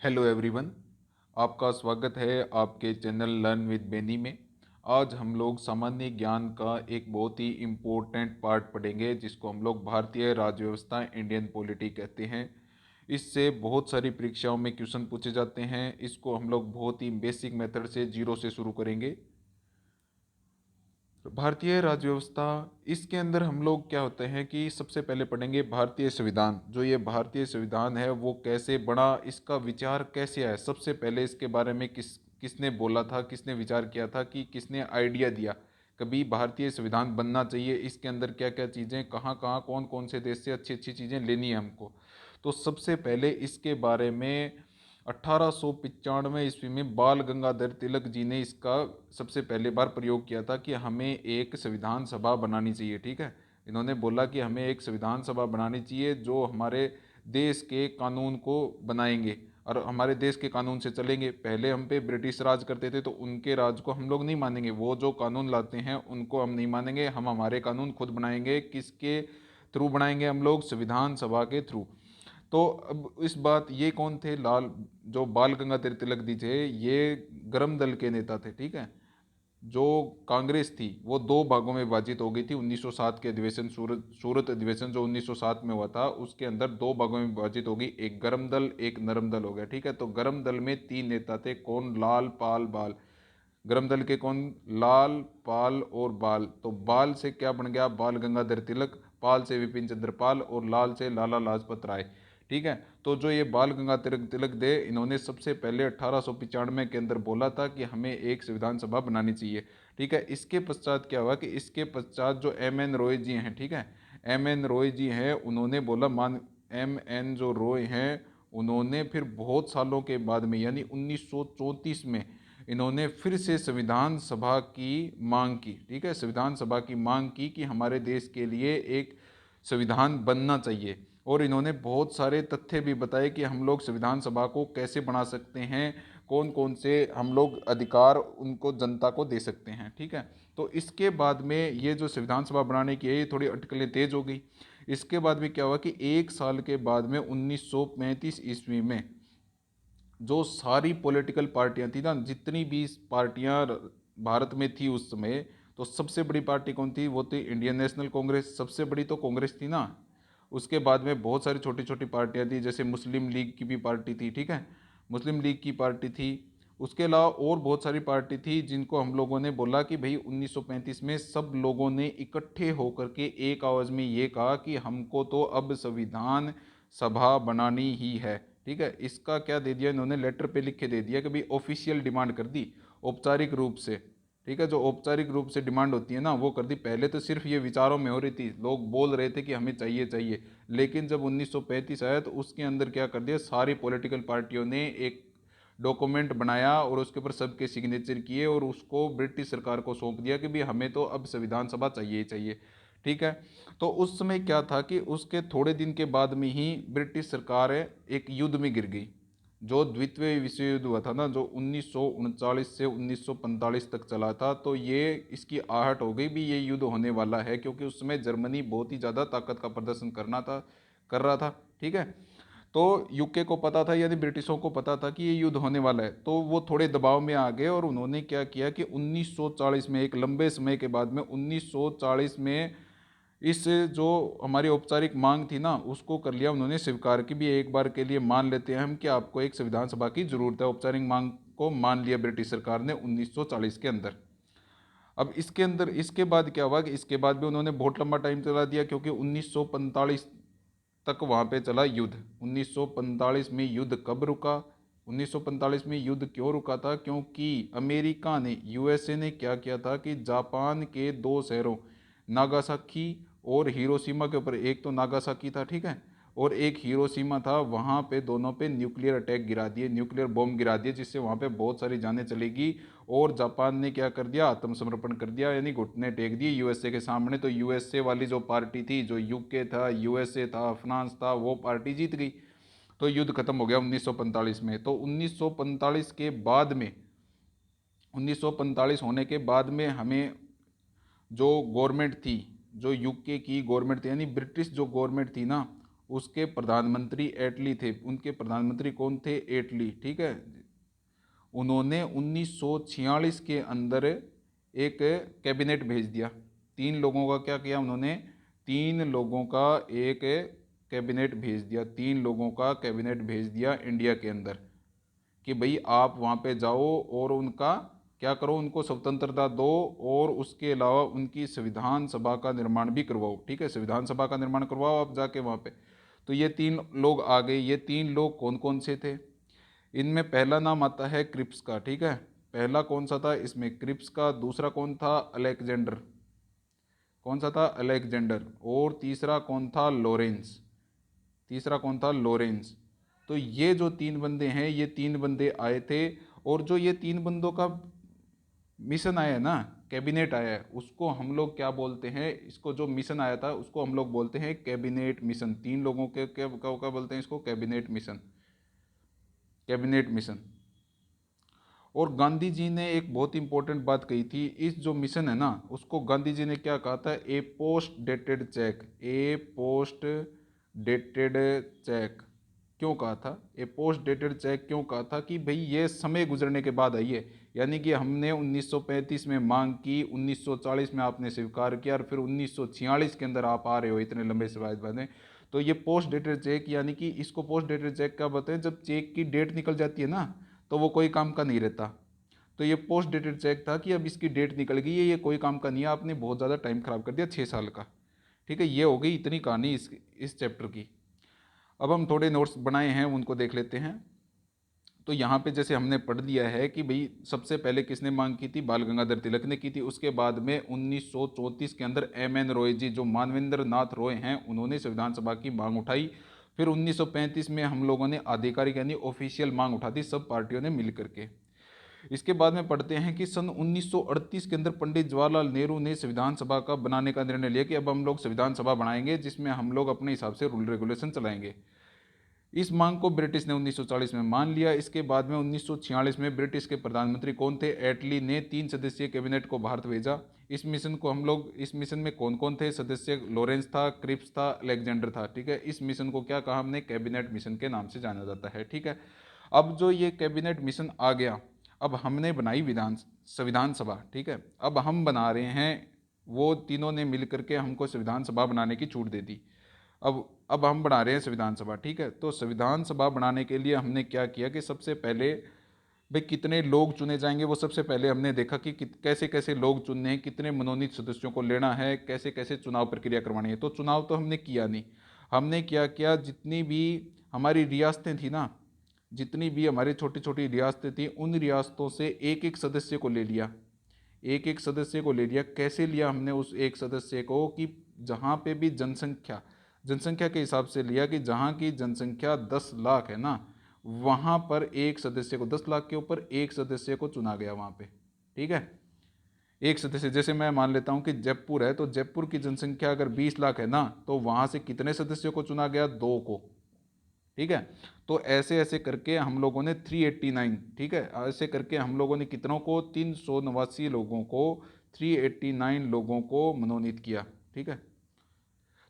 Hello everyone. आपका स्वागत है आपके चैनल लर्न विद बेनी में। आज हम लोग सामान्य ज्ञान का एक बहुत ही इम्पोर्टेंट पार्ट पढ़ेंगे जिसको हम लोग भारतीय राज्य व्यवस्था इंडियन पॉलिटी कहते हैं। इससे बहुत सारी परीक्षाओं में क्वेश्चन पूछे जाते हैं। इसको हम लोग बहुत ही बेसिक मेथड से जीरो से शुरू करेंगे। भारतीय राज्य व्यवस्था, इसके अंदर हम लोग क्या होते हैं कि सबसे पहले पढ़ेंगे भारतीय संविधान। जो ये भारतीय संविधान है वो कैसे बना, इसका विचार कैसे आया, सबसे पहले इसके बारे में किसने बोला था, किसने विचार किया था, कि किसने आइडिया दिया कभी भारतीय संविधान बनना चाहिए, इसके अंदर क्या क्या चीज़ें, कहाँ कहाँ कौन कौन से देश से अच्छी अच्छी चीज़ें लेनी है हमको। तो सबसे पहले इसके बारे में 1895 ईस्वी में बाल गंगाधर तिलक जी ने इसका सबसे पहले बार प्रयोग किया था कि हमें एक संविधान सभा बनानी चाहिए। ठीक है, इन्होंने बोला कि हमें एक संविधान सभा बनानी चाहिए जो हमारे देश के कानून को बनाएंगे और हमारे देश के कानून से चलेंगे। पहले हम पे ब्रिटिश राज करते थे तो उनके राज को हम लोग नहीं मानेंगे, वो जो कानून लाते हैं उनको हम नहीं मानेंगे, हम हमारे कानून खुद बनाएंगे। किसके थ्रू बनाएंगे? हम लोग संविधान सभा के थ्रू। तो अब इस बात, ये कौन थे? जो बाल गंगाधर तिलक जी थे, ये गर्म दल के नेता थे। ठीक है, जो कांग्रेस थी वो दो भागों में विभाजित हो गई थी। 1907 के अधिवेशन, सूरत अधिवेशन जो 1907 में हुआ था, उसके अंदर दो भागों में विभाजित हो गई, एक गर्म दल एक नरम दल हो गया। ठीक है, तो गर्म दल में तीन नेता थे। कौन? लाल, पाल, बाल। गर्म दल के कौन? लाल, पाल और बाल। तो बाल से क्या बन गया? बाल गंगाधर तिलक। पाल से विपिन चंद्र पाल और लाल से लाला लाजपत राय। ठीक है, तो जो ये बाल गंगाधर तिलक थे, इन्होंने सबसे पहले 1895 के अंदर बोला था कि हमें एक संविधान सभा बनानी चाहिए। ठीक है, इसके पश्चात क्या हुआ कि इसके पश्चात जो एम एन रॉय जी हैं, ठीक है, एम एन रॉय जी हैं, उन्होंने बोला, मान एम एन जो रॉय हैं, उन्होंने फिर बहुत सालों के बाद में यानी 1934 में इन्होंने फिर से संविधान सभा की मांग की। ठीक है, संविधान सभा की मांग की कि हमारे देश के लिए एक संविधान बनना चाहिए। और इन्होंने बहुत सारे तथ्य भी बताए कि हम लोग संविधान सभा को कैसे बना सकते हैं, कौन कौन से हम लोग अधिकार उनको जनता को दे सकते हैं। ठीक है, तो इसके बाद में ये जो संविधान सभा बनाने की है, ये थोड़ी अटकलें तेज हो गई। इसके बाद में क्या हुआ कि एक साल के बाद में 1935 ईस्वी में जो सारी पॉलिटिकल पार्टियां थी ना, जितनी भी पार्टियां भारत में थी उस समय, तो सबसे बड़ी पार्टी कौन थी? वो थी इंडियन नेशनल कांग्रेस। सबसे बड़ी तो कांग्रेस थी ना। उसके बाद में बहुत सारी छोटी छोटी पार्टियां थी, जैसे मुस्लिम लीग की भी पार्टी थी। ठीक है, मुस्लिम लीग की पार्टी थी। उसके अलावा और बहुत सारी पार्टी थी जिनको हम लोगों ने बोला कि भाई 1935 में सब लोगों ने इकट्ठे होकर के एक आवाज़ में ये कहा कि हमको तो अब संविधान सभा बनानी ही है। ठीक है, इसका क्या दे दिया इन्होंने? लेटर पे लिख के दे दिया कि भाई ऑफिशियल डिमांड कर दी, औपचारिक रूप से। ठीक है, जो औपचारिक रूप से डिमांड होती है ना, वो कर दी। पहले तो सिर्फ ये विचारों में हो रही थी, लोग बोल रहे थे कि हमें चाहिए चाहिए, लेकिन जब 1935 आया तो उसके अंदर क्या कर दिया, सारी पॉलिटिकल पार्टियों ने एक डॉक्यूमेंट बनाया और उसके ऊपर सबके सिग्नेचर किए और उसको ब्रिटिश सरकार को सौंप दिया कि भाई हमें तो अब संविधान सभा चाहिए ही चाहिए। ठीक है, तो उस समय क्या था कि उसके थोड़े दिन के बाद में ही ब्रिटिश सरकार एक युद्ध में गिर गई। जो द्वितीय विश्व युद्ध हुआ था ना, जो 1939 से 1945 तक चला था, तो ये इसकी आहट हो गई भी ये युद्ध होने वाला है, क्योंकि उस समय जर्मनी बहुत ही ज़्यादा ताकत का प्रदर्शन कर रहा था। ठीक है, तो यूके को पता था, यानी ब्रिटिशों को पता था कि ये युद्ध होने वाला है, तो वो थोड़े दबाव में आ गए और उन्होंने क्या किया कि 1940 में, एक लंबे समय के बाद में 1940 में, इस जो हमारी औपचारिक मांग थी ना, उसको कर लिया उन्होंने स्वीकार की भी एक बार के लिए मान लेते हैं हम कि आपको एक संविधान सभा की जरूरत है। औपचारिक मांग को मान लिया ब्रिटिश सरकार ने 1940 के अंदर। अब इसके अंदर इसके बाद क्या हुआ कि इसके बाद भी उन्होंने बहुत लंबा टाइम चला दिया, क्योंकि 1945 तक वहाँ पे चला युद्ध। 1945 में युद्ध कब रुका? 1945 में युद्ध क्यों रुका था? क्योंकि अमेरिका ने, यूएसए ने क्या किया था कि जापान के दो शहरों नागासाकी और हिरोशिमा के ऊपर, एक तो नागासाकी था, ठीक है, और एक हिरोशिमा था, वहाँ पे दोनों पे न्यूक्लियर अटैक गिरा दिए, न्यूक्लियर बॉम्ब गिरा दिए, जिससे वहाँ पे बहुत सारी जानें चलेगी। और जापान ने क्या कर दिया? आत्मसमर्पण कर दिया, यानी घुटने टेक दिए यूएसए के सामने। तो यूएसए वाली जो पार्टी थी, जो यूके था, यूएसए था, फ्रांस था, वो पार्टी जीत गई। तो युद्ध खत्म हो गया 1945 में। तो 1945 के बाद में, 1945 होने के बाद में हमें जो गवर्नमेंट थी, जो यूके की गवर्नमेंट थी, यानी ब्रिटिश जो गवर्नमेंट थी ना, उसके प्रधानमंत्री एटली थे। उनके प्रधानमंत्री कौन थे? एटली, ठीक है। उन्होंने 1946 के अंदर एक कैबिनेट भेज दिया। 3 लोगों का क्या किया उन्होंने? 3 लोगों का एक कैबिनेट भेज दिया। 3 लोगों का कैबिनेट भेज दिया इंडिया के अंदर कि भाई आप वहाँ पे जाओ और उनका क्या करो, उनको स्वतंत्रता दो और उसके अलावा उनकी संविधान सभा का निर्माण भी करवाओ। ठीक है, संविधान सभा का निर्माण करवाओ आप जाके वहाँ पे। तो ये 3 लोग आ गए। ये 3 लोग कौन कौन से थे? इनमें पहला नाम आता है क्रिप्स का। ठीक है, पहला कौन सा था इसमें? क्रिप्स का। दूसरा कौन था? अलेक्जेंडर। कौन सा था? अलेक्जेंडर। और तीसरा कौन था? लॉरेंस। तीसरा कौन था? लॉरेंस। तो ये जो 3 बंदे हैं, ये 3 बंदे आए थे। और जो ये 3 बंदों का मिशन आया है ना, कैबिनेट आया है, उसको हम लोग क्या बोलते हैं? इसको जो मिशन आया था उसको हम लोग बोलते हैं कैबिनेट मिशन। 3 लोगों के क्या बोलते हैं इसको? Cabinet mission. Cabinet mission. और गांधी जी ने एक बहुत इंपॉर्टेंट बात कही थी। इस जो मिशन है ना, उसको गांधी जी ने क्या कहा था? ए पोस्ट डेटेड चेक। ए पोस्ट डेटेड चेक क्यों कहा था? ए पोस्ट डेटेड चेक क्यों कहा था? कि भाई ये समय गुजरने के बाद आई है। यानी कि हमने 1935 में मांग की, 1940 में आपने स्वीकार किया और फिर 1946 के अंदर आप आ रहे हो इतने लंबे समय बाद में। तो ये पोस्ट डेटेड चेक, यानी कि इसको पोस्ट डेटेड चेक क्या बताएं? जब चेक की डेट निकल जाती है ना, तो वो कोई काम का नहीं रहता। तो ये पोस्ट डेटेड चेक था कि अब इसकी डेट निकल गई है, ये कोई काम का नहीं है, आपने बहुत ज़्यादा टाइम खराब कर दिया, 6 साल का। ठीक है, ये हो गई इतनी कहानी इस चैप्टर की। अब हम थोड़े नोट्स बनाए हैं उनको देख लेते हैं। तो यहाँ पे जैसे हमने पढ़ लिया है कि भाई सबसे पहले किसने मांग की थी? बाल गंगाधर तिलक ने की थी। उसके बाद में 1934 के अंदर एम एन रॉय जी, जो मानवेंद्र नाथ रॉय हैं, उन्होंने संविधान सभा की मांग उठाई। फिर 1935 में हम लोगों ने आधिकारिक यानी ऑफिशियल मांग उठा दी, सब पार्टियों ने मिल करके। इसके बाद में पढ़ते हैं कि सन 1938 के अंदर पंडित जवाहरलाल नेहरू ने संविधान सभा का बनाने का निर्णय लिया कि अब हम लोग संविधान सभा बनाएंगे जिसमें हम लोग अपने हिसाब से रूल रेगुलेशन चलाएंगे। इस मांग को ब्रिटिश ने 1940 में मान लिया। इसके बाद में 1946 में ब्रिटिश के प्रधानमंत्री कौन थे? एटली ने 3 सदस्यीय कैबिनेट को भारत भेजा। इस मिशन में कौन कौन थे सदस्य? लॉरेंस था, क्रिप्स था, अलेक्जेंडर था। ठीक है, इस मिशन को क्या कहा हमने? कैबिनेट मिशन के नाम से जाना जाता है। ठीक है, अब जो ये कैबिनेट मिशन आ गया, अब हमने बनाई संविधान सभा। ठीक है, अब हम बना रहे हैं, वो तीनों ने मिल करके हमको संविधान सभा बनाने की छूट दे दी। अब हम बना रहे हैं संविधान सभा। ठीक है, तो संविधान सभा बनाने के लिए हमने क्या किया कि सबसे पहले भाई कितने लोग चुने जाएंगे, वो सबसे पहले हमने देखा कि कैसे कैसे लोग चुनने हैं, कितने मनोनीत सदस्यों को लेना है, कैसे कैसे चुनाव प्रक्रिया करवानी है। तो चुनाव तो हमने किया नहीं। हमने क्या किया? जितनी भी हमारी रियासतें थी ना, जितनी भी हमारी छोटी छोटी रियासतें थी, उन रियासतों से एक एक सदस्य को ले लिया। एक एक सदस्य को ले लिया। कैसे लिया हमने उस एक सदस्य को? कि जहाँ पे भी जनसंख्या के हिसाब से लिया कि जहाँ की जनसंख्या 10 लाख है ना, वहाँ पर एक सदस्य को, 10 लाख के ऊपर एक सदस्य को चुना गया वहाँ पे। ठीक है, एक सदस्य। जैसे मैं मान लेता हूँ कि जयपुर है, तो जयपुर की जनसंख्या अगर 20 लाख है ना, तो वहाँ से कितने सदस्यों को चुना गया? 2 को। ठीक है, तो ऐसे ऐसे करके हम लोगों ने 389, ठीक है, ऐसे करके हम लोगों ने कितनों को? 389 लोगों को, 389 लोगों को मनोनीत किया। ठीक है,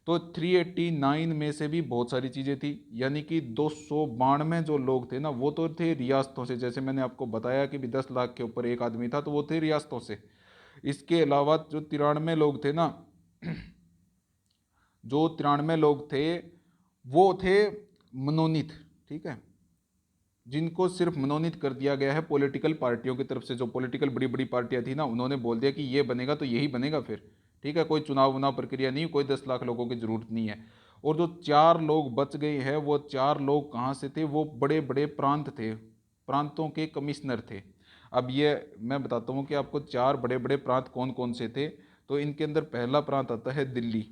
तो 389 में से भी बहुत सारी चीज़ें थी, यानी कि 292 जो लोग थे ना, वो तो थे रियासतों से। जैसे मैंने आपको बताया कि भी 10 लाख के ऊपर एक आदमी था, तो वो थे रियासतों से। इसके अलावा जो 93 लोग थे ना, जो 93 लोग थे, वो थे मनोनीत। ठीक है, जिनको सिर्फ मनोनीत कर दिया गया है पॉलिटिकल पार्टियों की तरफ से। जो पॉलिटिकल बड़ी बड़ी पार्टियां थी ना, उन्होंने बोल दिया कि ये बनेगा तो यही बनेगा फिर। ठीक है, कोई चुनाव प्रक्रिया नहीं, कोई 10 लाख लोगों की जरूरत नहीं है। और जो 4 लोग बच गए हैं, वो 4 लोग कहाँ से थे? वो बड़े बड़े प्रांत थे, प्रांतों के कमिश्नर थे। अब ये मैं बताता हूँ कि आपको 4 बड़े बड़े प्रांत कौन कौन से थे। तो इनके अंदर पहला प्रांत आता है दिल्ली।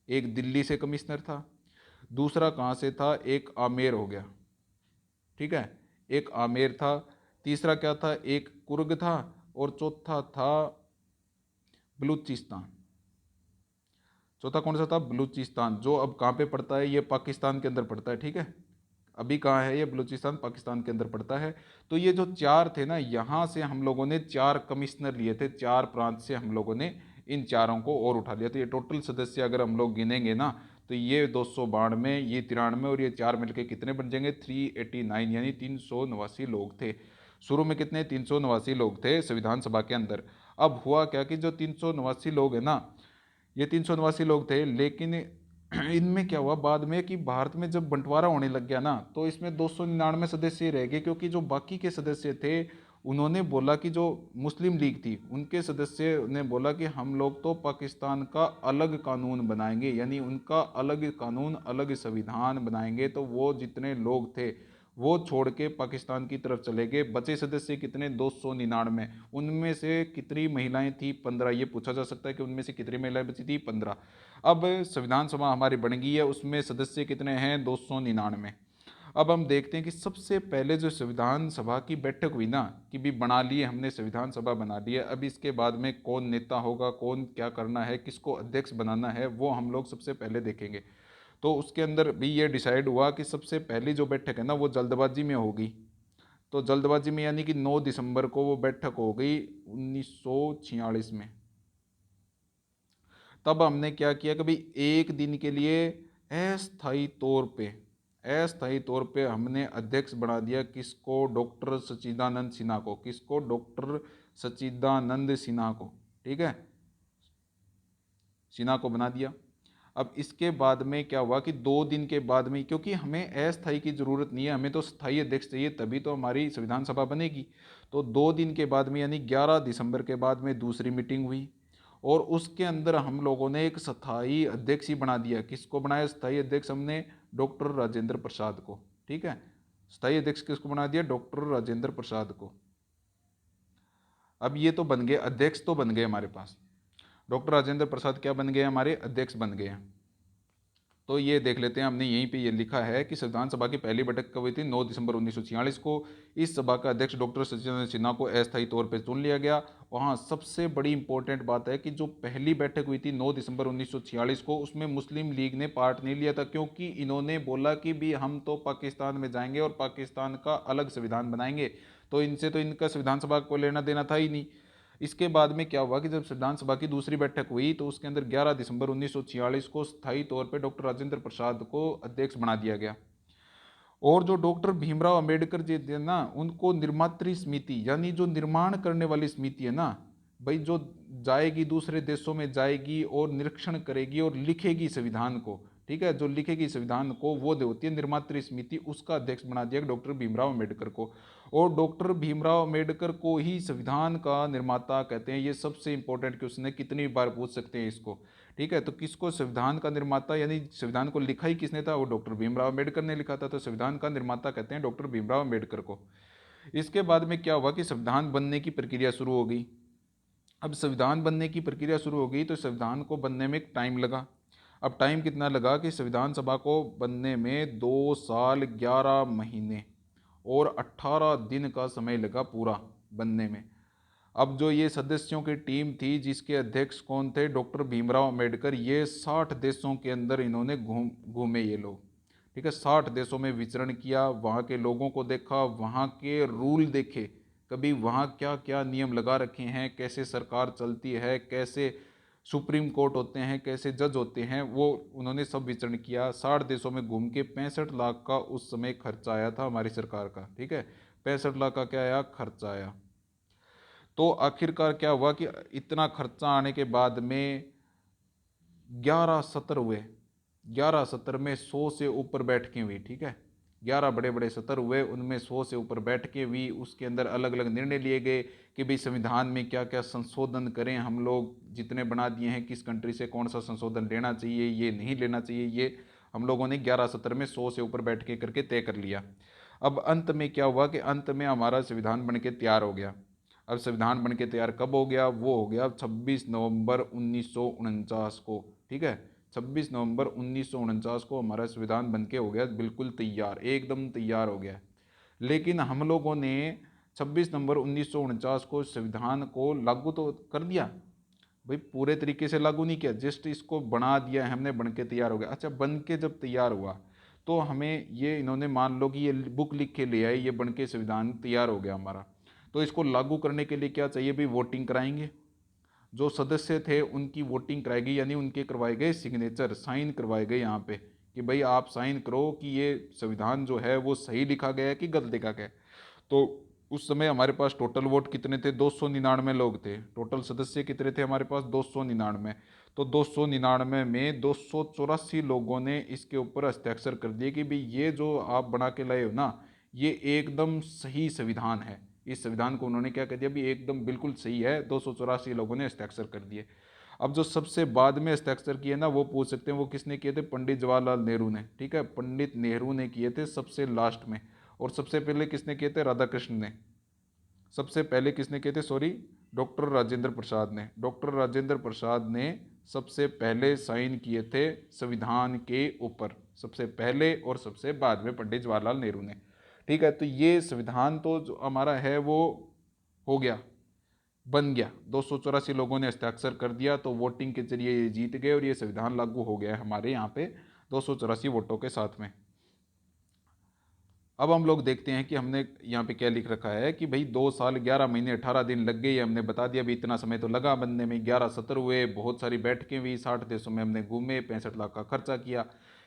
एक दिल्ली से कमिश्नर था। दूसरा कहाँ से था? एक आमेर हो गया। ठीक है, एक आमेर था। तीसरा क्या था? एक कुर्ग था। और चौथा था बलूचिस्तान। चौथा कौन सा था? बलूचिस्तान, जो अब कहाँ पे पड़ता है? ये पाकिस्तान के अंदर पड़ता है। ठीक है, अभी कहाँ है ये? बलूचिस्तान पाकिस्तान के अंदर पड़ता है। तो ये जो 4 थे ना, यहाँ से हम लोगों ने 4 कमिश्नर लिए थे, 4 प्रांत से हम लोगों ने इन चारों को और उठा लिया। तो ये टोटल सदस्य अगर हम लोग गिनेंगे ना, तो ये 292, ये 93 और ये 4 मिलके कितने बन जाएंगे 389, यानी 389 लोग थे। शुरू में कितने 389 लोग थे संविधान सभा के अंदर। अब हुआ क्या कि जो 389 लोग हैं ना, ये 389 लोग थे, लेकिन इनमें क्या हुआ बाद में कि भारत में जब बंटवारा होने लग गया ना, तो इसमें 299 सदस्य रह गए, क्योंकि जो बाकी के सदस्य थे उन्होंने बोला कि जो मुस्लिम लीग थी उनके सदस्य ने बोला कि हम लोग तो पाकिस्तान का अलग कानून बनाएंगे, यानी उनका अलग कानून अलग संविधान बनाएंगे। तो वो जितने लोग थे वो छोड़ के पाकिस्तान की तरफ चले गए। बचे सदस्य कितने 299, उनमें से कितनी महिलाएं थी 15। ये पूछा जा सकता है कि उनमें से कितनी महिलाएं बची थी 15। अब संविधान सभा हमारी बन गई है, उसमें सदस्य कितने हैं 299। अब हम देखते हैं कि सबसे पहले जो संविधान सभा की बैठक हुई ना, कि भी बना लिए हमने संविधान सभा बना ली है, अब इसके बाद में कौन नेता होगा, कौन क्या करना है, किसको अध्यक्ष बनाना है, वो हम लोग सबसे पहले देखेंगे। तो उसके अंदर भी ये डिसाइड हुआ कि सबसे पहली जो बैठक है ना वो जल्दबाजी में होगी। तो जल्दबाजी में यानी कि 9 दिसंबर को वो बैठक हो गई 1946 में। तब हमने क्या किया, कभी एक दिन के लिए अस्थाई तौर पे हमने अध्यक्ष बना दिया किसको, डॉक्टर सच्चिदानंद सिन्हा को। किसको, डॉक्टर सच्चिदानंद सिन्हा को, ठीक है, सिन्हा को बना दिया। अब इसके बाद में क्या हुआ कि 2 दिन के बाद में, क्योंकि हमें अस्थाई की जरूरत नहीं है, हमें तो स्थायी अध्यक्ष चाहिए, तभी तो हमारी संविधान सभा बनेगी। तो 2 दिन के बाद में यानी 11 दिसंबर के बाद में दूसरी मीटिंग हुई, और उसके अंदर हम लोगों ने एक स्थायी अध्यक्ष ही बना दिया। किसको बनाया स्थायी अध्यक्ष हमने, डॉक्टर राजेंद्र प्रसाद को, ठीक है। स्थायी अध्यक्ष किसको बना दिया, डॉक्टर राजेंद्र प्रसाद को। अब ये तो बन गए अध्यक्ष, तो बन गए हमारे पास, डॉक्टर राजेंद्र प्रसाद क्या बन गए, हमारे अध्यक्ष बन गए हैं। तो ये देख लेते हैं, हमने यहीं पे ये लिखा है कि संविधान सभा की पहली बैठक कब हुई थी, 9 दिसंबर 1946 को। इस सभा का अध्यक्ष डॉक्टर सच्चिदानंद सिन्हा को अस्थायी तौर पे चुन लिया गया। वहाँ सबसे बड़ी इंपॉर्टेंट बात है कि जो पहली बैठक हुई थी 9 दिसंबर 1946 को, उसमें मुस्लिम लीग ने पार्ट नहीं लिया था, क्योंकि इन्होंने बोला कि भी हम तो पाकिस्तान में जाएंगे और पाकिस्तान का अलग संविधान बनाएंगे, तो इनसे तो इनका संविधान सभा को लेना देना था ही नहीं। इसके बाद में क्या हुआ कि जब संविधान सभा की दूसरी बैठक हुई, तो उसके अंदर 11 दिसंबर 1946 को स्थायी तौर पर डॉक्टर राजेंद्र प्रसाद को अध्यक्ष बना दिया गया। और जो डॉक्टर भीमराव अंबेडकर जी थे ना, उनको निर्मात्री समिति, यानी जो निर्माण करने वाली समिति है ना भाई, जो जाएगी दूसरे देशों में जाएगी और निरीक्षण करेगी और लिखेगी संविधान को, ठीक है, जो लिखेगी संविधान को वो होती है निर्मात्री समिति, उसका अध्यक्ष बना दिया डॉक्टर भीमराव अंबेडकर को। और डॉक्टर भीमराव अंबेडकर को ही संविधान का निर्माता कहते हैं। ये सबसे इंपॉर्टेंट क्वेश्चन है, कितनी बार पूछ सकते हैं इसको, ठीक है। तो किसको संविधान का निर्माता, यानी संविधान को लिखा ही किसने था, वो डॉक्टर भीमराव अंबेडकर ने लिखा था, तो संविधान का निर्माता कहते हैं डॉक्टर भीमराव अंबेडकर को। इसके बाद में क्या हुआ कि संविधान बनने की प्रक्रिया शुरू हो गई। अब संविधान बनने की प्रक्रिया शुरू हो गई, तो संविधान को बनने में एक टाइम लगा। अब टाइम कितना लगा कि संविधान सभा को बनने में 2 साल 11 महीने और 18 दिन का समय लगा पूरा बनने में। अब जो ये सदस्यों की टीम थी जिसके अध्यक्ष कौन थे, डॉक्टर भीमराव अंबेडकर, ये 60 देशों के अंदर इन्होंने घूमे ये लोग, ठीक है। 60 देशों में विचरण किया, वहाँ के लोगों को देखा, वहाँ के रूल देखे, कभी वहाँ क्या क्या नियम लगा रखे हैं, कैसे सरकार चलती है, कैसे सुप्रीम कोर्ट होते हैं, कैसे जज होते हैं, वो उन्होंने सब विचरण किया। 60 देशों में घूम के 65 लाख का उस समय खर्चा आया था हमारी सरकार का, ठीक है। 65 लाख का क्या आया, खर्चा आया। तो आखिरकार क्या हुआ कि इतना खर्चा आने के बाद में 11 सत्र हुए। 11 सत्र में 100 से ऊपर बैठकें हुई, ठीक है। 11 बड़े बड़े सत्र हुए, उनमें 100 से ऊपर बैठकें हुई। उसके अंदर अलग अलग निर्णय लिए गए कि भाई संविधान में क्या क्या संशोधन करें, हम लोग जितने बना दिए हैं, किस कंट्री से कौन सा संशोधन लेना चाहिए, ये नहीं लेना चाहिए, ये हम लोगों ने 11 सत्र में 100 से ऊपर बैठकें करके तय कर लिया। अब अंत में क्या हुआ कि अंत में हमारा संविधान बन के तैयार हो गया। अब संविधान बन के तैयार कब हो गया, वो हो गया 26 नवंबर 1949 को, ठीक है। 26 नवंबर 1949 को हमारा संविधान बन के हो गया बिल्कुल तैयार, एकदम तैयार हो गया। लेकिन हम लोगों ने 26 नवंबर 1949 को संविधान को लागू तो कर दिया भाई, पूरे तरीके से लागू नहीं किया, जस्ट इसको बना दिया है हमने, बन के तैयार हो गया। अच्छा, बन के जब तैयार हुआ तो हमें ये इन्होंने मान लो कि ये बुक लिख के ले आए, ये बन के संविधान तैयार हो गया हमारा। तो इसको लागू करने के लिए क्या चाहिए भाई, वोटिंग कराएंगे। जो सदस्य थे उनकी वोटिंग कराई गई, यानी उनके करवाए गए सिग्नेचर, साइन करवाए गए यहाँ पे कि भाई आप साइन करो कि ये संविधान जो है वो सही लिखा गया है कि गलत लिखा गया है। तो उस समय हमारे पास टोटल वोट कितने थे? 299 लोग थे। टोटल सदस्य कितने थे हमारे पास? 299। तो 299 में 284 लोगों ने इसके ऊपर हस्ताक्षर कर दिए कि भाई ये जो आप बना के लाए हो ना, ये एकदम सही संविधान है। इस संविधान को उन्होंने क्या कह दिया? भी एकदम बिल्कुल सही है। 284 लोगों ने हस्ताक्षर कर दिए। अब जो सबसे बाद में हस्ताक्षर किए ना, वो पूछ सकते हैं वो किसने किए थे? पंडित जवाहरलाल नेहरू ने। ठीक है, पंडित नेहरू ने किए थे सबसे लास्ट में। और सबसे पहले किसने किए थे? राधाकृष्ण ने। सबसे पहले किसने किए थे? सॉरी, डॉक्टर राजेंद्र प्रसाद ने। डॉक्टर राजेंद्र प्रसाद ने सबसे पहले साइन किए थे संविधान के ऊपर, सबसे पहले और सबसे बाद में पंडित जवाहरलाल नेहरू ने। ठीक है, तो ये संविधान तो जो हमारा है वो हो गया, बन गया। 284 लोगों ने हस्ताक्षर कर दिया, तो वोटिंग के जरिए ये जीत गए और ये संविधान लागू हो गया है हमारे यहाँ पे 284 वोटों के साथ में। अब हम लोग देखते हैं कि हमने यहाँ पे क्या लिख रखा है कि भाई 2 साल 11 महीने 18 दिन लग गए। हमने बता दिया भाई इतना समय तो लगा बनने में। 11 सत्र हुए, बहुत सारी बैठकें हुई, 60 देशों में हमने घूमे, 65 लाख का खर्चा किया।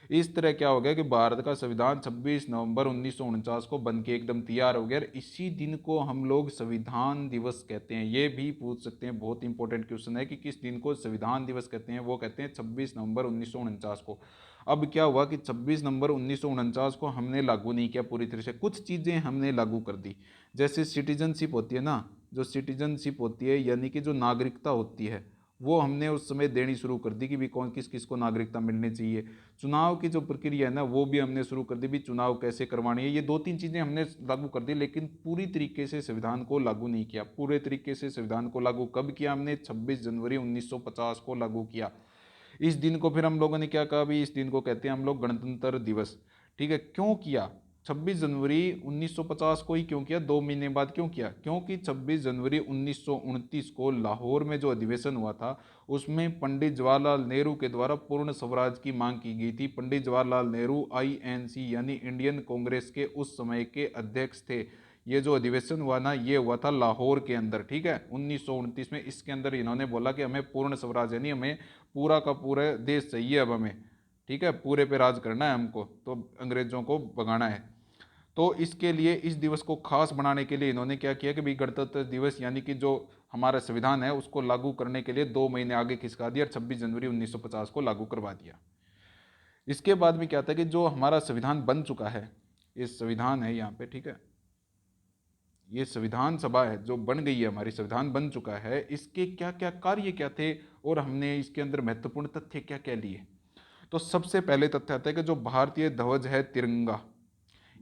इस तरह क्या हो गया कि भारत का संविधान 26 नवंबर 1949 को बन के एकदम तैयार हो गया। इसी दिन को हम लोग संविधान दिवस कहते हैं। ये भी पूछ सकते हैं, बहुत इंपॉर्टेंट क्वेश्चन है कि किस दिन को संविधान दिवस कहते हैं? वो कहते हैं 26 नवंबर 1949 को। अब क्या हुआ कि 26 नवंबर 1949 को हमने लागू नहीं किया पूरी तरह से, कुछ चीज़ें हमने लागू कर दी। जैसे सिटीजनशिप होती है ना, जो सिटीजनशिप होती है यानी कि जो नागरिकता होती है, वो हमने उस समय देनी शुरू कर दी कि भी कौन किस किस को नागरिकता मिलनी चाहिए। चुनाव की जो प्रक्रिया है ना, वो भी हमने शुरू कर दी, भी चुनाव कैसे करवानी है। ये 2-3 चीज़ें हमने लागू कर दी, लेकिन पूरी तरीके से संविधान को लागू नहीं किया। पूरे तरीके से संविधान को लागू कब किया हमने? 26 जनवरी 1950 को लागू किया। इस दिन को फिर हम लोगों ने क्या कहा? भी इस दिन को कहते हैं हम लोग गणतंत्र दिवस। ठीक है, क्यों किया 26 जनवरी 1950 को ही क्यों किया? 2 महीने बाद क्यों किया? क्योंकि 26 जनवरी 1929 को लाहौर में जो अधिवेशन हुआ था, उसमें पंडित जवाहरलाल नेहरू के द्वारा पूर्ण स्वराज की मांग की गई थी। पंडित जवाहरलाल नेहरू आईएनसी यानी इंडियन कांग्रेस के उस समय के अध्यक्ष थे। ये जो अधिवेशन हुआ ना, ये हुआ था लाहौर के अंदर। ठीक है, 1929 में। इसके अंदर इन्होंने बोला कि हमें पूर्ण स्वराज यानी हमें पूरा का पूरा देश चाहिए अब हमें। ठीक है, पूरे पे राज करना है हमको, तो अंग्रेजों को भगाना है। तो इसके लिए इस दिवस को खास बनाने के लिए इन्होंने क्या किया कि भाई गणतंत्र दिवस यानी कि जो हमारा संविधान है उसको लागू करने के लिए 2 महीने आगे खिसका दिया और 26 जनवरी 1950 को लागू करवा दिया। इसके बाद में क्या था कि जो हमारा संविधान बन चुका है, ये संविधान है यहाँ पे। ठीक है, ये संविधान सभा है जो बन गई है, हमारी संविधान बन चुका है, इसके क्या क्या कार्य क्या थे और हमने इसके अंदर महत्वपूर्ण तथ्य क्या क्या लिए। तो सबसे पहले तथ्य आता है कि जो भारतीय ध्वज है तिरंगा,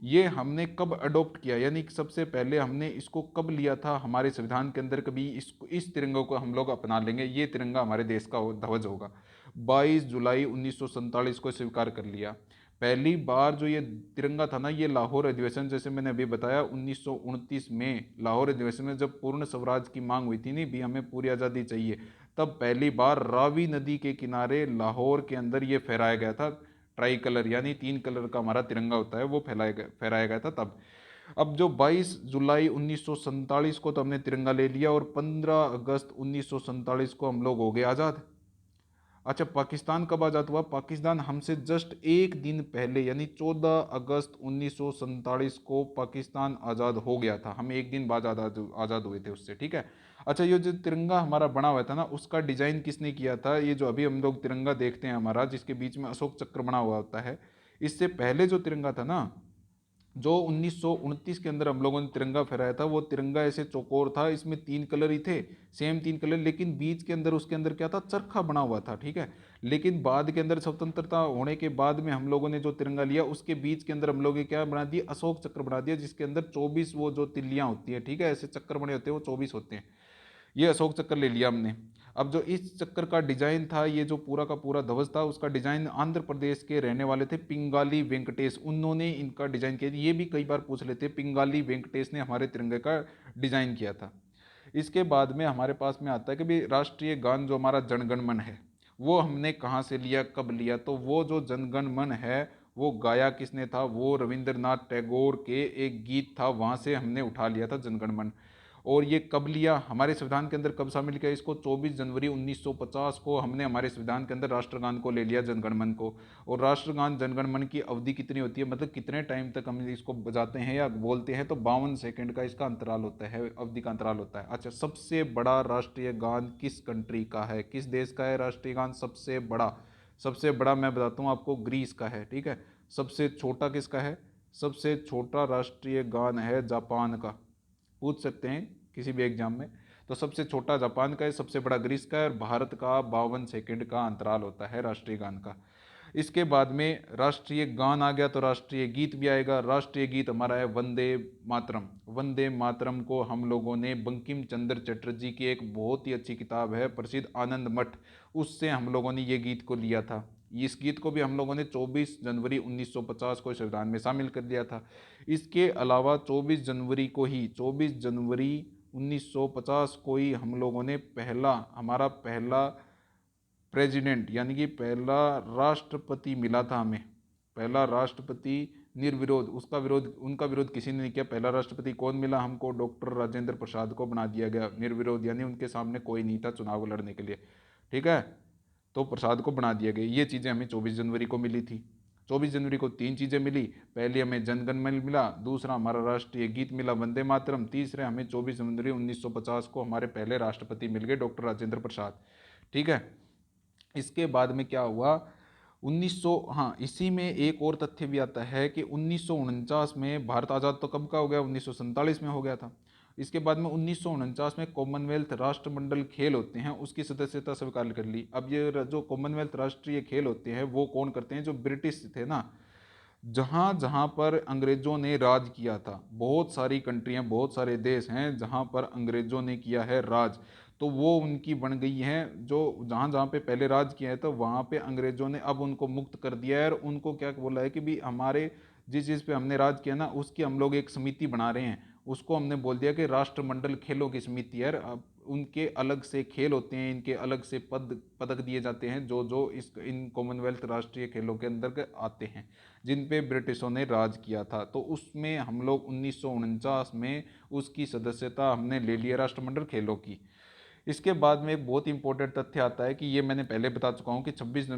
ये हमने कब अडॉप्ट किया, यानी कि सबसे पहले हमने इसको कब लिया था हमारे संविधान के अंदर? कभी इसको, इस तिरंगे को हम लोग अपना लेंगे, ये तिरंगा हमारे देश का ध्वज होगा। 22 जुलाई 1947 को स्वीकार कर लिया। पहली बार जो ये तिरंगा था ना, ये लाहौर अधिवेशन, जैसे मैंने अभी बताया 1929 में लाहौर अधिवेशन में जब पूर्ण स्वराज की मांग हुई थी, नहीं भी हमें पूरी आज़ादी चाहिए, तब पहली बार रावी नदी के किनारे लाहौर के अंदर ये फहराया गया था। ट्राई कलर यानी 3 कलर का हमारा तिरंगा होता है, वो फहराया गया था तब। अब जो 22 जुलाई 1947 को तो हमने तिरंगा ले लिया और 15 अगस्त 1947 को हम लोग हो गए आज़ाद। अच्छा, पाकिस्तान कब आज़ाद हुआ? पाकिस्तान हमसे जस्ट एक दिन पहले यानी 14 अगस्त 1947 को पाकिस्तान आज़ाद हो गया था। हम एक दिन बाद आज़ाद हुए थे उससे। ठीक है, अच्छा, ये जो तिरंगा हमारा बना हुआ था ना, उसका डिज़ाइन किसने किया था? ये जो अभी हम लोग तिरंगा देखते हैं हमारा, जिसके बीच में अशोक चक्र बना हुआ होता है, इससे पहले जो तिरंगा था ना, जो 1929 के अंदर हम लोगों ने तिरंगा फहराया था, वो तिरंगा ऐसे चौकोर था, इसमें 3 कलर ही थे, सेम 3 कलर, लेकिन बीच के अंदर उसके अंदर क्या था? चरखा बना हुआ था। ठीक है, लेकिन बाद के अंदर स्वतंत्रता होने के बाद में हम लोगों ने जो तिरंगा लिया, उसके बीच के अंदर हम लोगों ने क्या बना दिया? अशोक चक्र बना दिया, जिसके अंदर 24 वो जो तिल्लियां होती है, ठीक है, ऐसे चक्कर बने होते हैं, वो 24 होते हैं। ये अशोक चक्कर ले लिया हमने। अब जो इस चक्कर का डिजाइन था, ये जो पूरा का पूरा ध्वज था, उसका डिजाइन आंध्र प्रदेश के रहने वाले थे पिंगाली वेंकटेश, उन्होंने इनका डिजाइन किया। ये भी कई बार पूछ लेते हैं, पिंगाली वेंकटेश ने हमारे तिरंगे का डिजाइन किया था। इसके बाद में हमारे पास में आता है कि भाई राष्ट्रीय गान जो हमारा जनगण मन है, वो हमने कहाँ से लिया, कब लिया? तो वो जो जनगण मन है वो गाया किसने था? वो रविंद्रनाथ टैगोर के एक गीत था, वहाँ से हमने उठा लिया था जनगण मन। और ये कब लिया, हमारे संविधान के अंदर कब शामिल किया इसको, 24 जनवरी 1950 को हमने हमारे संविधान के अंदर राष्ट्रगान को ले लिया, जनगण मन को। और राष्ट्रगान जनगण मन की अवधि कितनी होती है, मतलब कितने टाइम तक हम इसको बजाते हैं या बोलते हैं, तो 52 सेकंड का इसका अंतराल होता है, अवधि का अंतराल होता है। अच्छा, सबसे बड़ा राष्ट्रीय गान किस कंट्री का है, किस देश का है राष्ट्रीय गान सबसे बड़ा? सबसे बड़ा मैं बताता हूँ आपको, ग्रीस का है, ठीक है। सबसे छोटा किसका है? सबसे छोटा राष्ट्रीय गान है जापान का, पूछ सकते हैं किसी भी एग्जाम में। तो सबसे छोटा जापान का है, सबसे बड़ा ग्रीस का है, और भारत का 52 सेकंड का अंतराल होता है राष्ट्रीय गान का। इसके बाद में राष्ट्रीय गान आ गया तो राष्ट्रीय गीत भी आएगा। राष्ट्रीय गीत हमारा है वंदे मातरम। वंदे मातरम को हम लोगों ने बंकिम चंद्र चटर्जी की एक बहुत ही अच्छी किताब है प्रसिद्ध आनंद मठ, उससे हम लोगों ने ये गीत को लिया था। इस गीत को भी हम लोगों ने 24 जनवरी 1950 को संविधान में शामिल कर दिया था। इसके अलावा 24 जनवरी को ही 24 जनवरी 1950 को ही हम लोगों ने हमारा पहला प्रेसिडेंट यानी कि पहला राष्ट्रपति मिला था हमें। पहला राष्ट्रपति निर्विरोध, उसका विरोध उनका विरोध किसी ने नहीं किया। पहला राष्ट्रपति कौन मिला हमको? डॉक्टर राजेंद्र प्रसाद को बना दिया गया निर्विरोध, यानी उनके सामने कोई नहीं था चुनाव लड़ने के लिए, ठीक है। तो प्रसाद को बना दिया गया। ये चीज़ें हमें 24 जनवरी को मिली थी। 24 जनवरी को 3 चीज़ें मिली। पहली हमें जनगण मन मिला, दूसरा हमारा राष्ट्रीय गीत मिला वंदे मातरम, तीसरे हमें 24 जनवरी 1950 को हमारे पहले राष्ट्रपति मिल गए डॉक्टर राजेंद्र प्रसाद, ठीक है। इसके बाद में क्या हुआ, 1900, हाँ इसी में एक और तथ्य भी आता है कि 1949 में भारत आज़ाद तो कब का हो गया, 1947 में हो गया था। इसके बाद में 1949 में कॉमनवेल्थ राष्ट्रमंडल खेल होते हैं, उसकी सदस्यता स्वीकार कर ली। अब ये जो कॉमनवेल्थ राष्ट्रीय खेल होते हैं वो कौन करते हैं? जो ब्रिटिश थे ना, जहाँ जहाँ पर अंग्रेज़ों ने राज किया था, बहुत सारी कंट्रियाँ, बहुत सारे देश हैं जहाँ पर अंग्रेज़ों ने किया है राज, तो वो उनकी बन गई हैं। जो जहाँ जहाँ पे पहले राज किया है तो वहाँ पे अंग्रेज़ों ने अब उनको मुक्त कर दिया है, और उनको क्या बोला है कि भी हमारे जिस चीज़ पे हमने राज किया ना उसकी हम लोग एक समिति बना रहे हैं, उसको हमने बोल दिया कि राष्ट्रमंडल खेलों की समिति है। अब उनके अलग से खेल होते हैं, इनके अलग से पदक दिए जाते हैं जो जो इन कॉमनवेल्थ राष्ट्रीय खेलों के अंदर आते हैं, जिन पे ब्रिटिशों ने राज किया था। तो उसमें हम लोग 1949 में उसकी सदस्यता हमने ले लिया राष्ट्रमंडल खेलों की। इसके बाद में एक बहुत इंपॉर्टेंट तथ्य आता है कि ये मैंने पहले बता चुका हूँ कि 26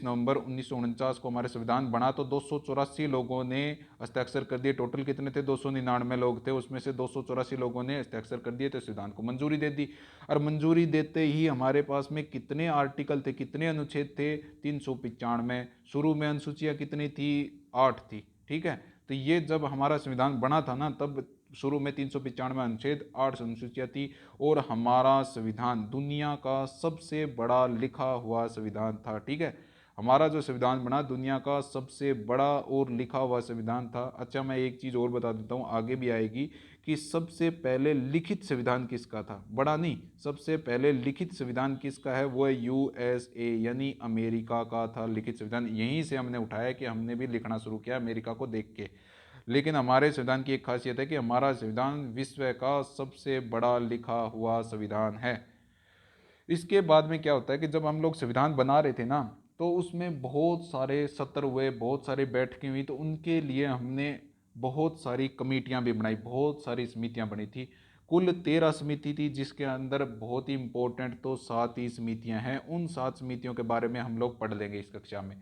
नवंबर 1949 को हमारे संविधान बना, तो 284 लोगों ने हस्ताक्षर कर दिए। टोटल कितने थे? 299 लोग थे, उसमें से 284 लोगों ने हस्ताक्षर कर दिए, तो संविधान को मंजूरी दे दी। और मंजूरी देते ही हमारे पास में कितने आर्टिकल थे, कितने अनुच्छेद थे? 395। शुरू में अनुसूचियाँ कितनी थी? 8 थी, ठीक है। तो ये जब हमारा संविधान बना था ना, तब शुरू में 395 अनुच्छेद, 8 अनुसूचियाँ थी, और हमारा संविधान दुनिया का सबसे बड़ा लिखा हुआ संविधान था, ठीक है। हमारा जो संविधान बना दुनिया का सबसे बड़ा और लिखा हुआ संविधान था। अच्छा, मैं एक चीज़ और बता देता हूँ, आगे भी आएगी, कि सबसे पहले लिखित संविधान किसका था? बड़ा नहीं, सबसे पहले लिखित संविधान किसका है? वो है यूएसए यानी अमेरिका का था लिखित संविधान। यहीं से हमने उठाया कि हमने भी लिखना शुरू किया अमेरिका को देख के। लेकिन हमारे संविधान की एक खासियत है कि हमारा संविधान विश्व का सबसे बड़ा लिखा हुआ संविधान है। इसके बाद में क्या होता है कि जब हम लोग संविधान बना रहे थे ना, तो उसमें बहुत सारे सत्र हुए, बहुत सारी बैठकें हुई, तो उनके लिए हमने बहुत सारी कमेटियां भी बनाई, बहुत सारी समितियां बनी थी। कुल 13 समिति थी, जिसके अंदर बहुत ही इंपॉर्टेंट तो 7 ही समितियां हैं। उन 7 समितियों के बारे में हम लोग पढ़ लेंगे इस कक्षा में।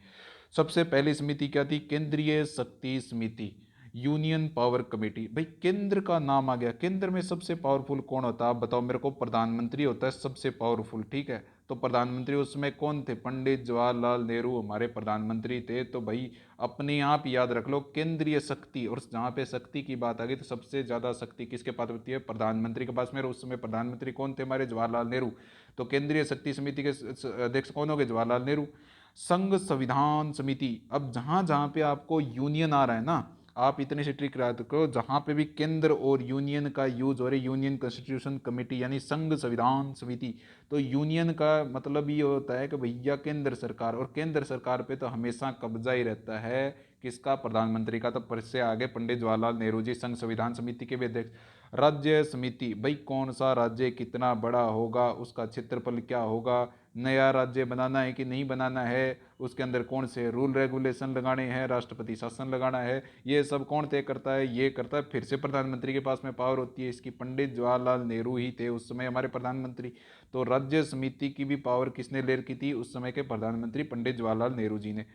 सबसे पहली समिति क्या थी? केंद्रीय शक्ति समिति, यूनियन पावर कमेटी। भाई केंद्र का नाम आ गया, केंद्र में सबसे पावरफुल कौन होता है? आप बताओ मेरे को। प्रधानमंत्री होता है सबसे पावरफुल, ठीक है। तो प्रधानमंत्री उस समय कौन थे? पंडित जवाहरलाल नेहरू हमारे प्रधानमंत्री थे। तो भाई अपने आप याद रख लो, केंद्रीय शक्ति, और जहाँ पे शक्ति की बात आ गई तो सबसे ज़्यादा शक्ति किसके पास होती है? प्रधानमंत्री के पास में। उस समय प्रधानमंत्री कौन थे? हमारे जवाहरलाल नेहरू। तो केंद्रीय शक्ति समिति के अध्यक्ष कौन हो गए? जवाहरलाल नेहरू। संघ संविधान समिति, अब जहाँ जहाँ पे आपको यूनियन आ रहा है ना, आप इतने से ट्रिक याद करो, जहाँ पे भी केंद्र और यूनियन का यूज हो रहा है, यूनियन कॉन्स्टिट्यूशन कमेटी यानी संघ संविधान समिति। तो यूनियन का मतलब ये होता है कि भैया केंद्र सरकार, और केंद्र सरकार पे तो हमेशा कब्जा ही रहता है किसका? प्रधानमंत्री का। तो पर से आगे पंडित जवाहरलाल नेहरू जी संघ संविधान समिति के भी अध्यक्ष। राज्य समिति, भाई कौन सा राज्य कितना बड़ा होगा, उसका क्षेत्रफल क्या होगा, नया राज्य बनाना है कि नहीं बनाना है, उसके अंदर कौन से रूल रेगुलेशन लगाने हैं, राष्ट्रपति शासन लगाना है, ये सब कौन तय करता है? ये करता है फिर से प्रधानमंत्री के पास में पावर होती है इसकी। पंडित जवाहरलाल नेहरू ही थे उस समय हमारे प्रधानमंत्री। तो राज्य समिति की भी पावर किसने ले रखी थी? उस समय के प्रधानमंत्री पंडित जवाहरलाल नेहरू जी ने।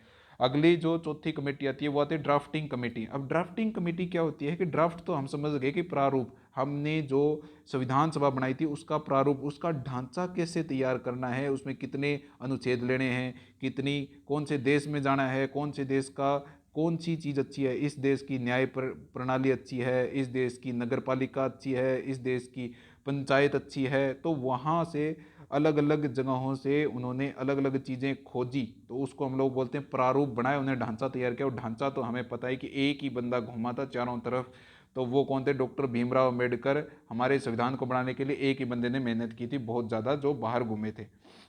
अगली जो चौथी कमेटी आती है वो आती है ड्राफ्टिंग कमेटी। अब ड्राफ्टिंग कमेटी क्या होती है कि ड्राफ्ट तो हम समझ गए कि प्रारूप, हमने जो संविधान सभा बनाई थी उसका प्रारूप, उसका ढांचा कैसे तैयार करना है, उसमें कितने अनुच्छेद लेने हैं, कितनी, कौन से देश में जाना है, कौन से देश का कौन सी चीज़ अच्छी है, इस देश की न्याय प्रणाली अच्छी है, इस देश की नगर पालिका अच्छी है, इस देश की पंचायत अच्छी है। तो वहाँ से अलग अलग जगहों से उन्होंने अलग अलग चीज़ें खोजी, तो उसको हम लोग बोलते हैं प्रारूप बनाए, उन्हें ढांचा तैयार किया। और ढांचा तो हमें पता है कि एक ही बंदा घूमा था चारों तरफ, तो वो कौन थे? डॉक्टर भीमराव अम्बेडकर। हमारे संविधान को बनाने के लिए एक ही बंदे ने मेहनत की थी बहुत ज़्यादा, जो बाहर घूमे थे।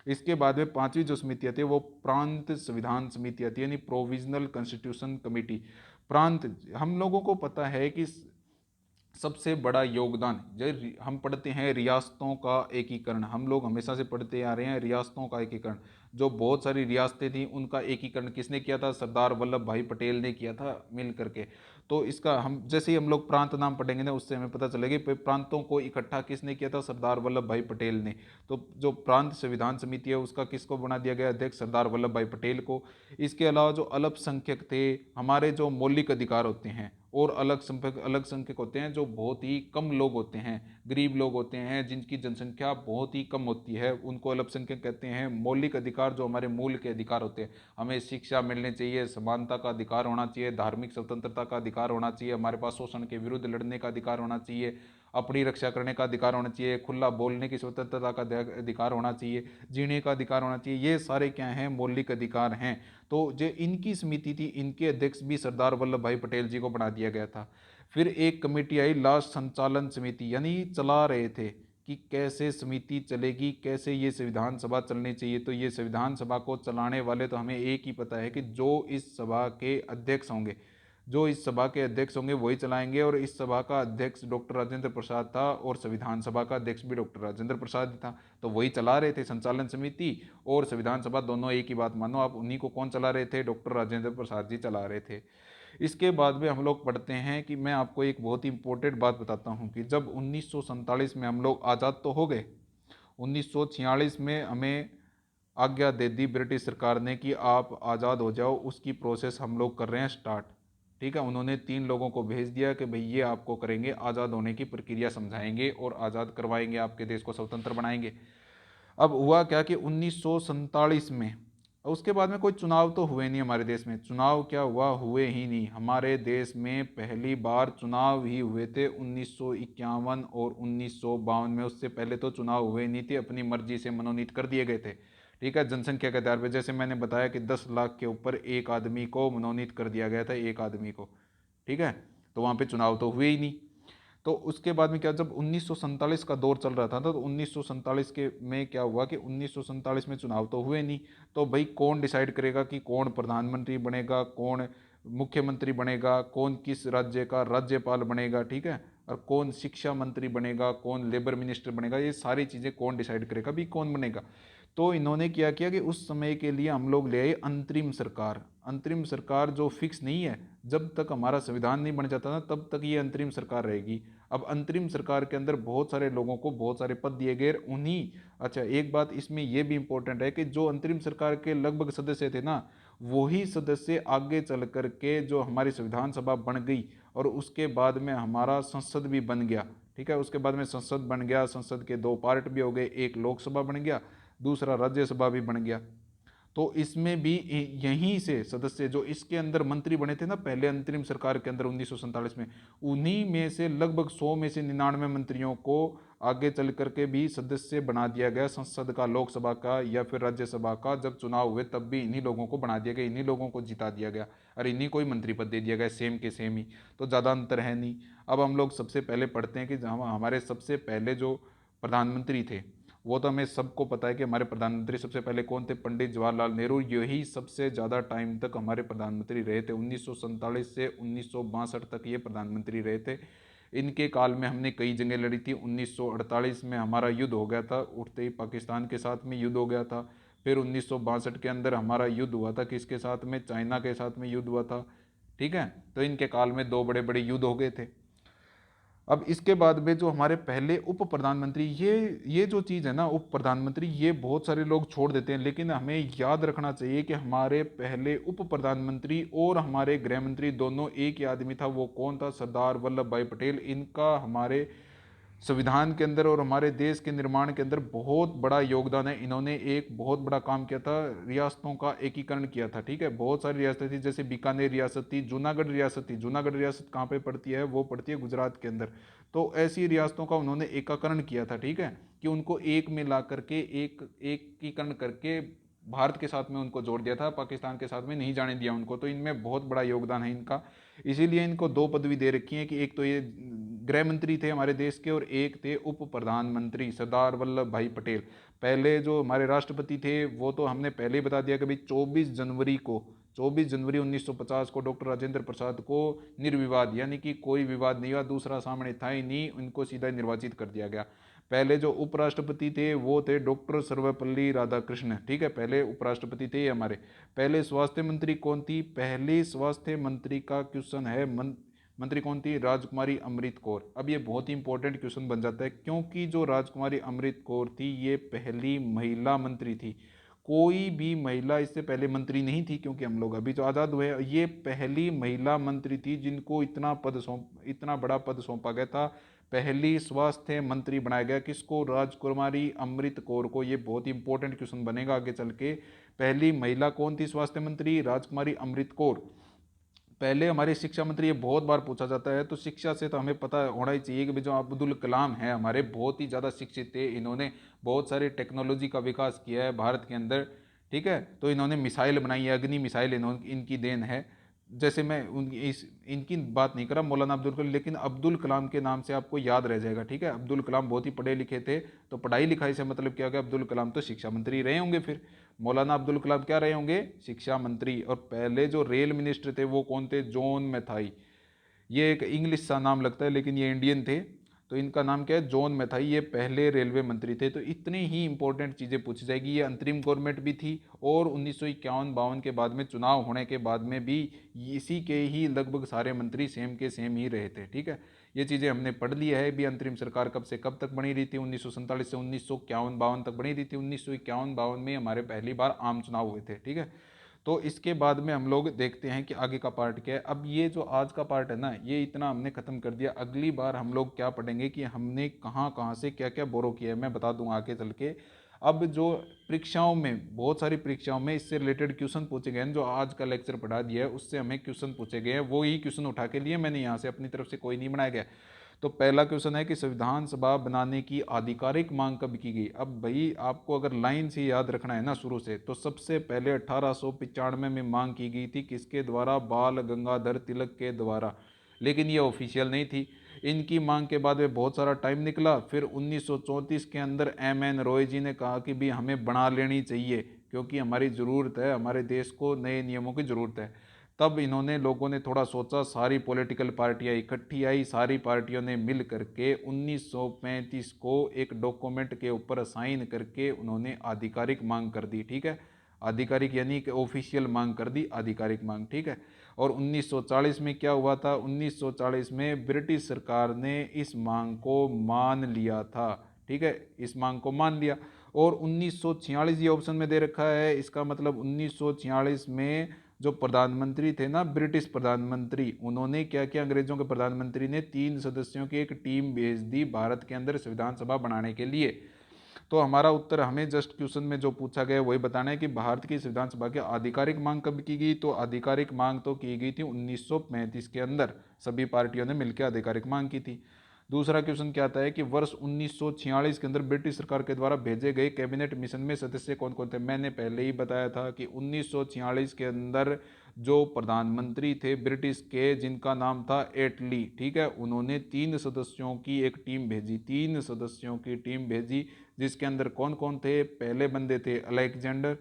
इसके बाद में पांचवी जो समिति आती है वो प्रांत संविधान समिति आती है, यानी प्रोविजनल कॉन्स्टिट्यूशन कमेटी। प्रांत, हम लोगों को पता है कि सबसे बड़ा योगदान जो हम पढ़ते हैं रियासतों का एकीकरण, हम लोग हमेशा से पढ़ते आ रहे हैं रियासतों का एकीकरण। जो बहुत सारी रियासतें थी उनका एकीकरण किसने किया था? सरदार वल्लभ भाई पटेल ने किया था मिल करके। तो इसका हम जैसे ही हम लोग प्रांत नाम पढ़ेंगे ना उससे हमें पता चलेगा कि प्रांतों को इकट्ठा किसने किया था? सरदार वल्लभ भाई पटेल ने। तो जो प्रांत संविधान समिति है उसका किसको बना दिया गया अध्यक्ष? सरदार वल्लभ भाई पटेल को। इसके अलावा जो अल्पसंख्यक थे, हमारे जो मौलिक अधिकार होते हैं, और अलग संख्यक होते हैं जो बहुत ही कम लोग होते हैं, गरीब लोग होते हैं जिनकी जनसंख्या बहुत ही कम होती है, उनको अल्पसंख्यक कहते हैं। मौलिक अधिकार जो हमारे मूल के अधिकार होते हैं, हमें शिक्षा मिलनी चाहिए, समानता का अधिकार होना चाहिए, धार्मिक स्वतंत्रता का अधिकार होना चाहिए, हमारे पास शोषण के विरुद्ध लड़ने का अधिकार होना चाहिए, अपनी रक्षा करने का अधिकार होना चाहिए, खुला बोलने की स्वतंत्रता का अधिकार होना चाहिए, जीने का अधिकार होना चाहिए। ये सारे क्या हैं? मौलिक अधिकार हैं। तो जो इनकी समिति थी, इनके अध्यक्ष भी सरदार वल्लभ भाई पटेल जी को बना दिया गया था। फिर एक कमेटी आई लास्ट संचालन समिति, यानी चला रहे थे कि कैसे समिति चलेगी, कैसे ये संविधान सभा चलनी चाहिए। तो ये संविधान सभा को चलाने वाले तो हमें एक ही पता है कि जो इस सभा के अध्यक्ष होंगे, जो इस सभा के अध्यक्ष होंगे वही चलाएंगे। और इस सभा का अध्यक्ष डॉक्टर राजेंद्र प्रसाद था और संविधान सभा का अध्यक्ष भी डॉक्टर राजेंद्र प्रसाद ही था। तो वही चला रहे थे, संचालन समिति और संविधान सभा दोनों एक ही बात मानो आप। उन्हीं को कौन चला रहे थे? डॉक्टर राजेंद्र प्रसाद जी चला रहे थे। इसके बाद में हम लोग पढ़ते हैं कि मैं आपको एक बहुत ही इंपॉर्टेंट बात बताता हूँ कि जब 1947 में हम लोग आज़ाद तो हो गए, 1946 में हमें आज्ञा दे दी ब्रिटिश सरकार ने कि आप आज़ाद हो जाओ, उसकी प्रोसेस हम लोग कर रहे हैं स्टार्ट। ठीक है, उन्होंने 3 लोगों को भेज दिया कि भाई ये आपको करेंगे, आज़ाद होने की प्रक्रिया समझाएंगे और आज़ाद करवाएंगे, आपके देश को स्वतंत्र बनाएंगे। अब हुआ क्या कि 1947 में, उसके बाद में कोई चुनाव तो हुए नहीं हमारे देश में। चुनाव क्या हुआ? हुए ही नहीं। हमारे देश में पहली बार चुनाव ही हुए थे 1951 और 1952 में। उससे पहले तो चुनाव हुए नहीं थे, अपनी मर्जी से मनोनीत कर दिए गए थे। ठीक है, जनसंख्या के आधार पर, जैसे मैंने बताया कि 10 लाख के ऊपर एक आदमी को मनोनीत कर दिया गया था, एक आदमी को। ठीक है, तो वहाँ पे चुनाव तो हुए ही नहीं। तो उसके बाद में क्या, जब 1947 का दौर चल रहा था तो 1947 के में क्या हुआ कि 1947 में चुनाव तो हुए नहीं। तो भाई कौन डिसाइड करेगा कि कौन प्रधानमंत्री बनेगा, कौन मुख्यमंत्री बनेगा, कौन किस राज्य का राज्यपाल बनेगा? ठीक है, और कौन शिक्षा मंत्री बनेगा, कौन लेबर मिनिस्टर बनेगा, ये सारी चीज़ें कौन डिसाइड करेगा भी कौन बनेगा? तो इन्होंने क्या किया कि उस समय के लिए हम लोग ले आए अंतरिम सरकार। अंतरिम सरकार जो फिक्स नहीं है, जब तक हमारा संविधान नहीं बन जाता ना तब तक ये अंतरिम सरकार रहेगी। अब अंतरिम सरकार के अंदर बहुत सारे लोगों को बहुत सारे पद दिए गए उन्हीं। अच्छा, एक बात इसमें यह भी इंपॉर्टेंट है कि जो अंतरिम सरकार के लगभग सदस्य थे ना, वही सदस्य आगे चल करके जो हमारी संविधान सभा बन गई और उसके बाद में हमारा संसद भी बन गया। ठीक है, उसके बाद में संसद बन गया, संसद के 2 पार्ट भी हो गए, एक लोकसभा बन गया, दूसरा राज्यसभा भी बन गया। तो इसमें भी यहीं से सदस्य जो इसके अंदर मंत्री बने थे ना पहले अंतरिम सरकार के अंदर 1947 में, उन्हीं में से लगभग 100 में से 99 मंत्रियों को आगे चल करके भी सदस्य बना दिया गया संसद का, लोकसभा का या फिर राज्यसभा का। जब चुनाव हुए तब भी इन्हीं लोगों को बना दिया गया, इन्हीं लोगों को जिता दिया गया और इन्हीं को ही मंत्री पद दे दिया गया, सेम के सेम ही। तो ज़्यादा अंतर है नहीं। अब हम लोग सबसे पहले पढ़ते हैं कि हमारे सबसे पहले जो प्रधानमंत्री थे, वो तो हमें सबको पता है कि हमारे प्रधानमंत्री सबसे पहले कौन थे? पंडित जवाहरलाल नेहरू। यही सबसे ज़्यादा टाइम तक हमारे प्रधानमंत्री रहे थे, 1947 से 1962 तक ये प्रधानमंत्री रहे थे। इनके काल में हमने कई जंगें लड़ी थी। 1948 में हमारा युद्ध हो गया था, उठते ही पाकिस्तान के साथ में युद्ध हो गया था। फिर 1962 के अंदर हमारा युद्ध हुआ था किसके साथ में, चाइना के साथ में युद्ध हुआ था, ठीक है। तो इनके काल में दो बड़े बड़े युद्ध हो गए थे। अब इसके बाद में जो हमारे पहले उप प्रधानमंत्री, ये जो चीज़ है ना उप प्रधानमंत्री, ये बहुत सारे लोग छोड़ देते हैं, लेकिन हमें याद रखना चाहिए कि हमारे पहले उप प्रधानमंत्री और हमारे गृह मंत्री दोनों एक ही आदमी था। वो कौन था? सरदार वल्लभ भाई पटेल। इनका हमारे संविधान के अंदर और हमारे देश के निर्माण के अंदर बहुत बड़ा योगदान है। इन्होंने एक बहुत बड़ा काम किया था, रियासतों का एकीकरण किया था, ठीक है। बहुत सारी रियासतें थी, जैसे बीकानेर रियासत थी, जूनागढ़ रियासत थी। जूनागढ़ रियासत कहाँ पे पड़ती है? वो पड़ती है गुजरात के अंदर। तो ऐसी रियासतों का उन्होंने एकीकरण किया था, ठीक है, कि उनको एक में ला करके एकीकरण करके भारत के साथ में उनको जोड़ दिया था, पाकिस्तान के साथ में नहीं जाने दिया उनको। तो इनमें बहुत बड़ा योगदान है इनका, इसीलिए इनको दो पदवी दे रखी है कि एक तो ये गृह मंत्री थे हमारे देश के और एक थे उप प्रधानमंत्री, सरदार वल्लभ भाई पटेल। पहले जो हमारे राष्ट्रपति थे वो तो हमने पहले ही बता दिया कि भाई 24 जनवरी 1950 को डॉक्टर राजेंद्र प्रसाद को निर्विवाद, यानी कि कोई विवाद नहीं हुआ, दूसरा सामने था ही नहीं, उनको सीधा निर्वाचित कर दिया गया। पहले जो उपराष्ट्रपति थे वो थे डॉक्टर सर्वपल्ली राधाकृष्ण, ठीक है, पहले उपराष्ट्रपति थे हमारे। पहले स्वास्थ्य मंत्री कौन थी? पहले स्वास्थ्य मंत्री का क्वेश्चन है, मंत्री कौन थी? राजकुमारी अमृत कौर। अब ये बहुत ही इंपॉर्टेंट क्वेश्चन बन जाता है, क्योंकि जो राजकुमारी अमृत कौर थी ये पहली महिला मंत्री थी। कोई भी महिला इससे पहले मंत्री नहीं थी, क्योंकि हम लोग अभी तो आज़ाद हुए। ये पहली महिला मंत्री थी जिनको इतना बड़ा पद सौंपा गया था। पहली स्वास्थ्य मंत्री बनाया गया किसको? राजकुमारी अमृत कौर को। ये बहुत ही इंपॉर्टेंट क्वेश्चन बनेगा आगे चल के। पहली महिला कौन थी स्वास्थ्य मंत्री? राजकुमारी अमृत कौर। पहले हमारे शिक्षा मंत्री, ये बहुत बार पूछा जाता है, तो शिक्षा से तो हमें पता होना ही चाहिए कि जो अब्दुल कलाम है हमारे, बहुत ही ज़्यादा शिक्षित थे। इन्होंने बहुत सारी टेक्नोलॉजी का विकास किया है भारत के अंदर, ठीक है। तो इन्होंने मिसाइल बनाई है, अग्नि मिसाइल इनकी देन है। जैसे मैं इनकी बात नहीं कर रहा, मौलाना अब्दुल कलाम, लेकिन अब्दुल कलाम के नाम से आपको याद रह जाएगा, ठीक है। अब्दुल कलाम बहुत ही पढ़े लिखे थे, तो पढ़ाई लिखाई से मतलब क्या हो गया? अब्दुल कलाम तो शिक्षा मंत्री रहे होंगे। फिर मौलाना अब्दुल कलाम क्या रहे होंगे? शिक्षा मंत्री। और पहले जो रेल मिनिस्टर थे वो कौन थे? जॉन मैथाई। ये एक इंग्लिश सा नाम लगता है, लेकिन ये इंडियन थे। तो इनका नाम क्या है? जॉन मैथाई। ये पहले रेलवे मंत्री थे। तो इतनी ही इंपॉर्टेंट चीज़ें पूछी जाएगी। ये अंतरिम गवर्नमेंट भी थी, और 1951-52 के बाद में चुनाव होने के बाद में भी इसी के ही लगभग सारे मंत्री सेम के सेम ही रहे थे, ठीक है। ये चीज़ें हमने पढ़ लिया है भी। अंतरिम सरकार कब से कब तक बनी रही थी? 1947 से 1951-52 तक बनी रही थी। 1951-52 में हमारे पहली बार आम चुनाव हुए थे, ठीक है। तो इसके बाद में हम लोग देखते हैं कि आगे का पार्ट क्या है। अब ये जो आज का पार्ट है ना, ये इतना हमने खत्म कर दिया। अगली बार हम लोग क्या पढ़ेंगे कि हमने कहाँ कहाँ से क्या क्या बोरो किया है, मैं बता दूंगा आगे चल के। अब जो परीक्षाओं में, बहुत सारी परीक्षाओं में इससे रिलेटेड क्वेश्चन पूछे गए हैं, जो आज का लेक्चर पढ़ा दिया है उससे हमें क्वेश्चन पूछे गए हैं, वो ही क्वेश्चन उठा के लिए मैंने यहाँ से, अपनी तरफ से कोई नहीं बनाया गया। तो पहला क्वेश्चन है कि संविधान सभा बनाने की आधिकारिक मांग कब की गई? अब भाई आपको अगर लाइन से याद रखना है ना शुरू से, तो सबसे पहले 1895 में मांग की गई थी। किसके द्वारा? बाल गंगाधर तिलक के द्वारा। लेकिन ये ऑफिशियल नहीं थी। इनकी मांग के बाद में बहुत सारा टाइम निकला। फिर 1934 के अंदर M.N. रॉय जी ने कहा कि भी हमें बना लेनी चाहिए, क्योंकि हमारी ज़रूरत है, हमारे देश को नए नियमों की ज़रूरत है। तब इन्होंने, लोगों ने थोड़ा सोचा, सारी पॉलिटिकल पार्टियां इकट्ठी आई, सारी पार्टियों ने मिल करके 1935 को एक डॉक्यूमेंट के ऊपर साइन करके उन्होंने आधिकारिक मांग कर दी, ठीक है। आधिकारिक यानी कि ऑफिशियल मांग कर दी, आधिकारिक मांग, ठीक है। और 1940 में क्या हुआ था? 1940 में ब्रिटिश सरकार ने इस मांग को मान लिया था, ठीक है, इस मांग को मान लिया। और 1946 ये ऑप्शन में दे रखा है, इसका मतलब 1946 में जो प्रधानमंत्री थे ना, ब्रिटिश प्रधानमंत्री, उन्होंने क्या किया? अंग्रेजों के प्रधानमंत्री ने 3 सदस्यों की एक टीम भेज दी भारत के अंदर संविधान सभा बनाने के लिए। तो हमारा उत्तर, हमें जस्ट क्वेश्चन में जो पूछा गया वही बताना है कि भारत की संविधान सभा की आधिकारिक मांग कब की गई। तो आधिकारिक मांग तो की गई थी 1935 के अंदर, सभी पार्टियों ने मिलकर आधिकारिक मांग की थी। दूसरा क्वेश्चन क्या आता है कि वर्ष 1946 के अंदर ब्रिटिश सरकार के द्वारा भेजे गए कैबिनेट मिशन में सदस्य कौन कौन थे? मैंने पहले ही बताया था कि 1946 के अंदर जो प्रधानमंत्री थे ब्रिटिश के, जिनका नाम था एटली, ठीक है, उन्होंने 3 सदस्यों की एक टीम भेजी, 3 सदस्यों की टीम भेजी, जिसके अंदर कौन कौन थे? पहले बंदे थे अलेक्जेंडर,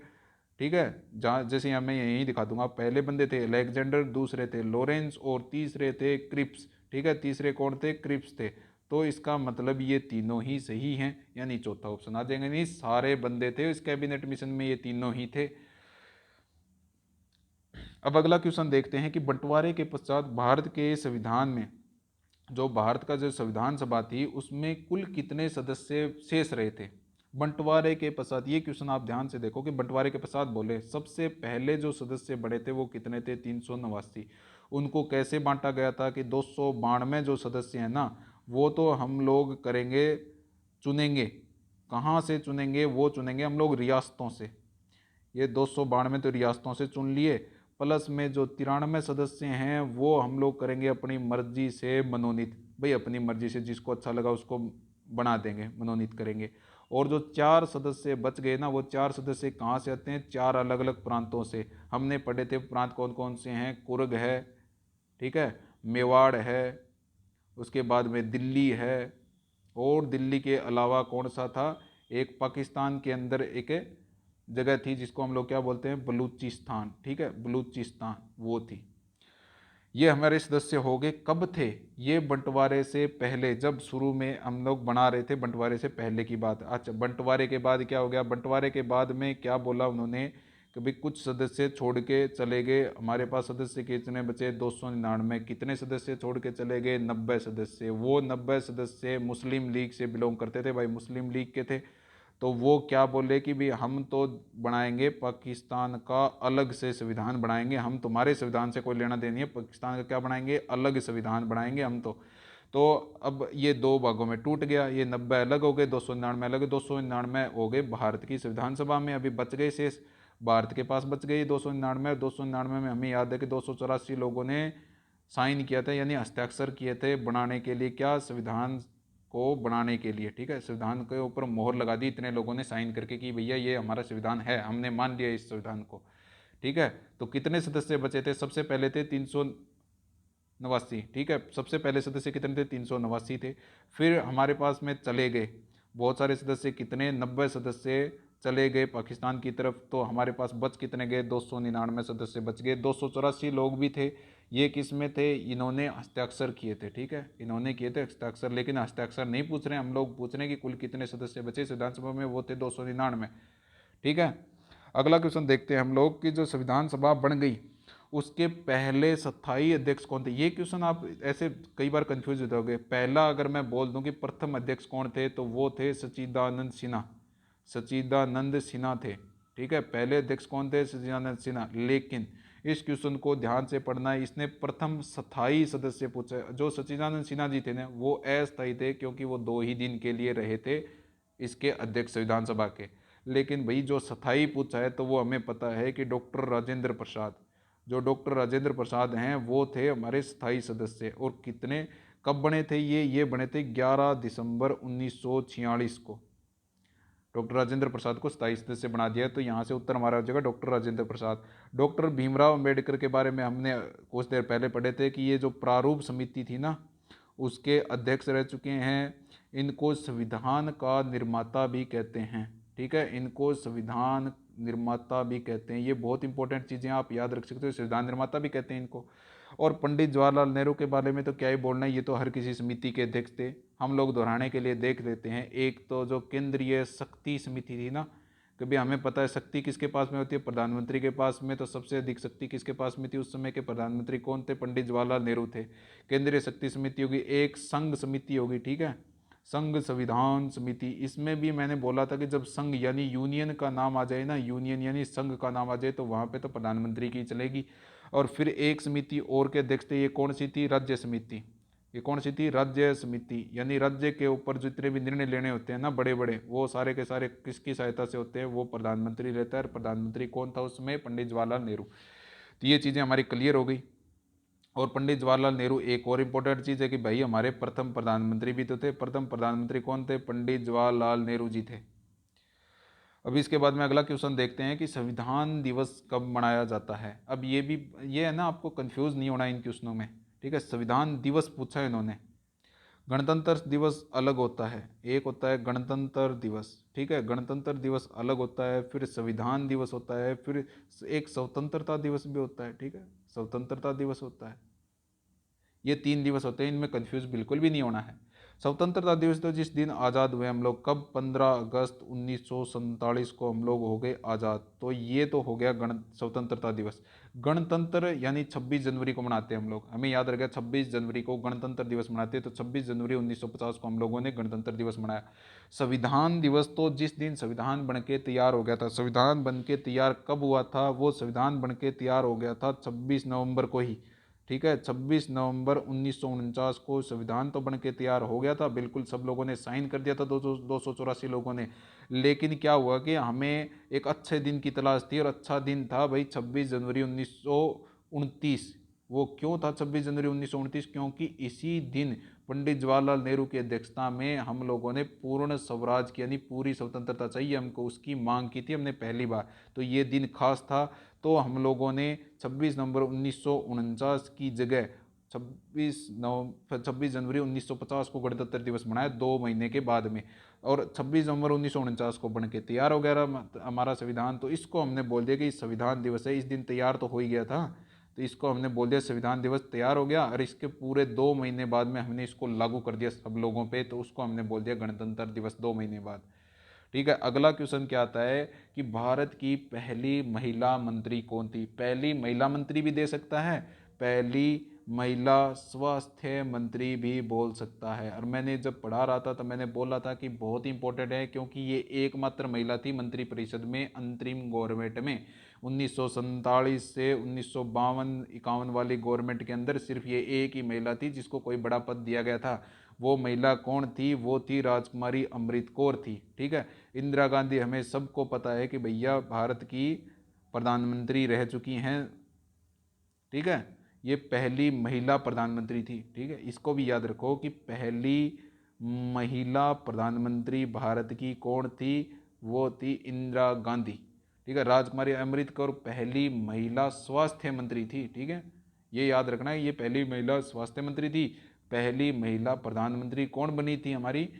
ठीक है, जहाँ जैसे यहाँ मैं यहीं दिखा दूंगा। पहले बंदे थे अलेक्जेंडर, दूसरे थे लॉरेंस, और तीसरे थे क्रिप्स, ठीक है, तीसरे कौन थे? क्रिप्स थे। तो इसका मतलब ये तीनों ही सही हैं, यानी चौथा ऑप्शन आ जाएगा। नहीं, सारे बंदे थे इस कैबिनेट मिशन में, ये तीनों ही थे। अब अगला क्वेश्चन देखते हैं कि बंटवारे के पश्चात भारत के संविधान में, जो भारत का जो संविधान सभा थी उसमें कुल कितने सदस्य शेष रहे थे बंटवारे के पश्चात। ये क्वेश्चन आप ध्यान से देखो कि बंटवारे के पश्चात बोले सबसे पहले जो सदस्य बड़े थे वो कितने थे, 389। उनको कैसे बांटा गया था कि 292 जो सदस्य हैं ना, वो तो हम लोग करेंगे, चुनेंगे। कहाँ से चुनेंगे, वो चुनेंगे हम लोग रियासतों से। ये 292 तो रियासतों से चुन लिए, प्लस में जो 93 सदस्य हैं वो हम लोग करेंगे अपनी मर्जी से मनोनीत। भाई अपनी मर्जी से जिसको अच्छा लगा उसको बना देंगे, मनोनीत करेंगे। और जो 4 सदस्य बच गए ना, वो 4 सदस्य कहाँ से आते हैं, 4 अलग अलग प्रांतों से। हमने पढ़े थे प्रांत कौन कौन से हैं, कुर्ग है, ठीक है, मेवाड़ है, उसके बाद में दिल्ली है, और दिल्ली के अलावा कौन सा था, एक पाकिस्तान के अंदर एक जगह थी जिसको हम लोग क्या बोलते हैं, बलूचिस्तान, ठीक है, बलूचिस्तान वो थी। ये हमारे सदस्य हो गए। कब थे ये, बंटवारे से पहले, जब शुरू में हम लोग बना रहे थे, बंटवारे से पहले की बात। अच्छा, बंटवारे के बाद क्या हो गया, बंटवारे के बाद में क्या बोला उन्होंने कि भाई कुछ सदस्य छोड़ के चले गए। हमारे पास सदस्य कितने बचे, 299। कितने सदस्य छोड़ के चले गए, 90 सदस्य। वो 90 सदस्य मुस्लिम लीग से बिलोंग करते थे, भाई मुस्लिम लीग के थे। तो वो क्या बोले कि भाई हम तो बनाएंगे पाकिस्तान का अलग से संविधान बनाएंगे, हम तुम्हारे संविधान से कोई लेना देनी है, पाकिस्तान का क्या बनाएंगे, अलग संविधान बनाएंगे हम तो अब ये दो भागों में टूट गया। ये 90 अलग हो गए, 299 अलग, 299 हो गए भारत की संविधान सभा में। अभी बच गए शेष, भारत के पास बच गई 299। 299 में हमें याद है कि 284 लोगों ने साइन किया था, यानी हस्ताक्षर किए थे बनाने के लिए, क्या, संविधान को बनाने के लिए, ठीक है। संविधान के ऊपर मोहर लगा दी इतने लोगों ने साइन करके कि भैया ये हमारा संविधान है, हमने मान लिया इस संविधान को, ठीक है। तो कितने सदस्य बचे थे, सबसे पहले थे 389, ठीक है। सबसे पहले सदस्य कितने थे, 389 थे। फिर हमारे पास में चले गए बहुत सारे सदस्य, कितने, 90 सदस्य चले गए पाकिस्तान की तरफ। तो हमारे पास बच कितने गए, 299 सदस्य बच गए। 284 लोग भी थे, ये किस में थे, इन्होंने हस्ताक्षर किए थे, ठीक है, इन्होंने किए थे हस्ताक्षर। लेकिन हस्ताक्षर नहीं पूछ रहे हम लोग, पूछ रहे हैं कि कुल कितने सदस्य बचे संविधान सभा में, वो थे 299, ठीक है। अगला क्वेश्चन देखते हैं हम लोग कि जो संविधान सभा बन गई उसके पहले स्थायी अध्यक्ष कौन थे। ये क्वेश्चन आप ऐसे कई बार कंफ्यूज हो जाओगे। पहला अगर मैं बोल दूं कि प्रथम अध्यक्ष कौन थे, तो वो थे सच्चिदानंद सिन्हा। सच्चिदानंद सिन्हा थे, ठीक है, पहले अध्यक्ष कौन थे, सच्चिदानंद सिन्हा। लेकिन इस क्वेश्चन को ध्यान से पढ़ना है, इसने प्रथम स्थायी सदस्य पूछा। जो सच्चिदानंद सिन्हा जी थे ना, वो अस्थायी थे, क्योंकि वो 2 ही दिन के लिए रहे थे इसके अध्यक्ष संविधान सभा के। लेकिन भाई जो स्थायी पूछा है तो वो हमें पता है कि डॉक्टर राजेंद्र प्रसाद, जो डॉक्टर राजेंद्र प्रसाद हैं वो थे हमारे स्थायी सदस्य। और कितने, कब बने थे ये बने थे 11 दिसंबर 1946 को। डॉक्टर राजेंद्र प्रसाद को स्थायी सदस्य बना दिया। तो यहाँ से उत्तर हमारा हो जाएगा डॉक्टर राजेंद्र प्रसाद। डॉक्टर भीमराव अंबेडकर के बारे में हमने कुछ देर पहले पढ़े थे कि ये जो प्रारूप समिति थी ना, उसके अध्यक्ष रह चुके हैं। इनको संविधान का निर्माता भी कहते हैं, ठीक है, इनको संविधान निर्माता भी कहते हैं। ये बहुत इंपॉर्टेंट चीज़ें आप याद रख सकते हो, संविधान निर्माता भी कहते हैं इनको। और पंडित जवाहरलाल नेहरू के बारे में तो क्या ही बोलना है, ये तो हर किसी समिति के अध्यक्ष थे। हम लोग दोहराने के लिए देख लेते हैं। एक तो जो केंद्रीय शक्ति समिति थी ना, कभी हमें पता है शक्ति किसके पास में होती है, प्रधानमंत्री के पास में। तो सबसे अधिक शक्ति किसके पास में थी उस समय के प्रधानमंत्री कौन थे, पंडित जवाहरलाल नेहरू थे। केंद्रीय शक्ति समिति होगी। एक संघ समिति होगी, ठीक है, संघ संविधान समिति। इसमें भी मैंने बोला था कि जब संघ यानी यूनियन का नाम आ जाए ना, यूनियन यानी संघ का नाम आ जाए, तो वहाँ पे तो प्रधानमंत्री की चलेगी। और फिर एक समिति और के अध्यक्ष थे, ये कौन सी थी, राज्य समिति। ये कौन सी थी, राज्य समिति। यानी राज्य के ऊपर जितने भी निर्णय लेने होते हैं ना बड़े बड़े, वो सारे के सारे किसकी सहायता से होते हैं, वो प्रधानमंत्री रहता है। और प्रधानमंत्री कौन था उसमें, पंडित जवाहरलाल नेहरू। तो ये चीज़ें हमारी क्लियर हो गई। और पंडित जवाहरलाल नेहरू, एक और इम्पोर्टेंट चीज़ है कि भाई हमारे प्रथम प्रधानमंत्री भी तो थे। प्रथम प्रधानमंत्री कौन थे, पंडित जवाहरलाल नेहरू जी थे। अभी इसके बाद में अगला क्वेश्चन देखते हैं कि संविधान दिवस कब मनाया जाता है। अब ये भी, ये है ना, आपको कंफ्यूज नहीं होना इन क्वेश्चनों में, ठीक है। संविधान दिवस पूछा है इन्होंने। गणतंत्र दिवस अलग होता है, एक होता है गणतंत्र दिवस, ठीक है, गणतंत्र दिवस अलग होता है। फिर संविधान दिवस होता है, फिर एक स्वतंत्रता दिवस भी होता है, ठीक है, स्वतंत्रता दिवस होता है। ये 3 दिवस होते हैं, इनमें कंफ्यूज बिल्कुल भी नहीं होना है। स्वतंत्रता दिवस तो जिस दिन आज़ाद हुए हम लोग, कब, 15 अगस्त 1947 को हम लोग हो गए आज़ाद। तो ये तो हो गया स्वतंत्रता दिवस। गणतंत्र यानी 26 जनवरी को मनाते हैं हम लोग, हमें याद रखेगा 26 जनवरी को गणतंत्र दिवस मनाते हैं। तो 26 जनवरी 1950 को हम लोगों ने गणतंत्र दिवस मनाया। संविधान दिवस तो जिस दिन संविधान बन के तैयार हो गया था। संविधान बन के तैयार कब हुआ था? वो संविधान बन के तैयार हो गया था 26 नवंबर को ही, ठीक है। 26 नवंबर 1949 को संविधान तो बन के तैयार हो गया था, बिल्कुल सब लोगों ने साइन कर दिया था, 284 लोगों ने। लेकिन क्या हुआ कि हमें एक अच्छे दिन की तलाश थी, और अच्छा दिन था भाई 26 जनवरी 1929। वो क्यों था 26 जनवरी 1929? क्योंकि इसी दिन पंडित जवाहरलाल नेहरू की अध्यक्षता में हम लोगों ने पूर्ण स्वराज की यानी पूरी स्वतंत्रता चाहिए हमको, उसकी मांग की थी हमने पहली बार। तो ये दिन खास था। तो हम लोगों ने 26 नवंबर 1949 की जगह 26 जनवरी 1950 को गणतंत्र दिवस मनाया, 2 महीने के बाद में। और 26 नवंबर 1949 को बन के तैयार हो गया हमारा संविधान। तो इसको हमने बोल दिया कि संविधान दिवस है। इस दिन तैयार तो हो ही गया था, तो इसको हमने बोल दिया संविधान दिवस तैयार हो गया, और इसके पूरे 2 महीने बाद में हमने इसको लागू कर दिया सब लोगों पे, तो उसको हमने बोल दिया गणतंत्र दिवस 2 महीने बाद। ठीक है। अगला क्वेश्चन क्या आता है कि भारत की पहली महिला मंत्री कौन थी? पहली महिला मंत्री भी दे सकता है, पहली महिला स्वास्थ्य मंत्री भी बोल सकता है। और मैंने जब पढ़ा रहा था तो मैंने बोला था कि बहुत इंपॉर्टेंट है, क्योंकि ये एकमात्र महिला थी मंत्रिपरिषद में अंतरिम गवर्नमेंट में। 1947 से 1952-51 वाली गवर्नमेंट के अंदर सिर्फ ये एक ही महिला थी जिसको कोई बड़ा पद दिया गया था। वो महिला कौन थी? वो थी राजकुमारी अमृत कौर थी। ठीक है। इंदिरा गांधी हमें सबको पता है कि भैया भारत की प्रधानमंत्री रह चुकी हैं। ठीक है। ये पहली महिला प्रधानमंत्री थी। ठीक है, इसको भी याद रखो कि पहली महिला प्रधानमंत्री भारत की कौन थी? वो थी इंदिरा गांधी। ठीक है। राजकुमारी अमृत कौर पहली महिला स्वास्थ्य मंत्री थी। ठीक है, ये याद रखना है, ये पहली महिला स्वास्थ्य मंत्री थी। पहली महिला प्रधानमंत्री कौन बनी थी हमारी?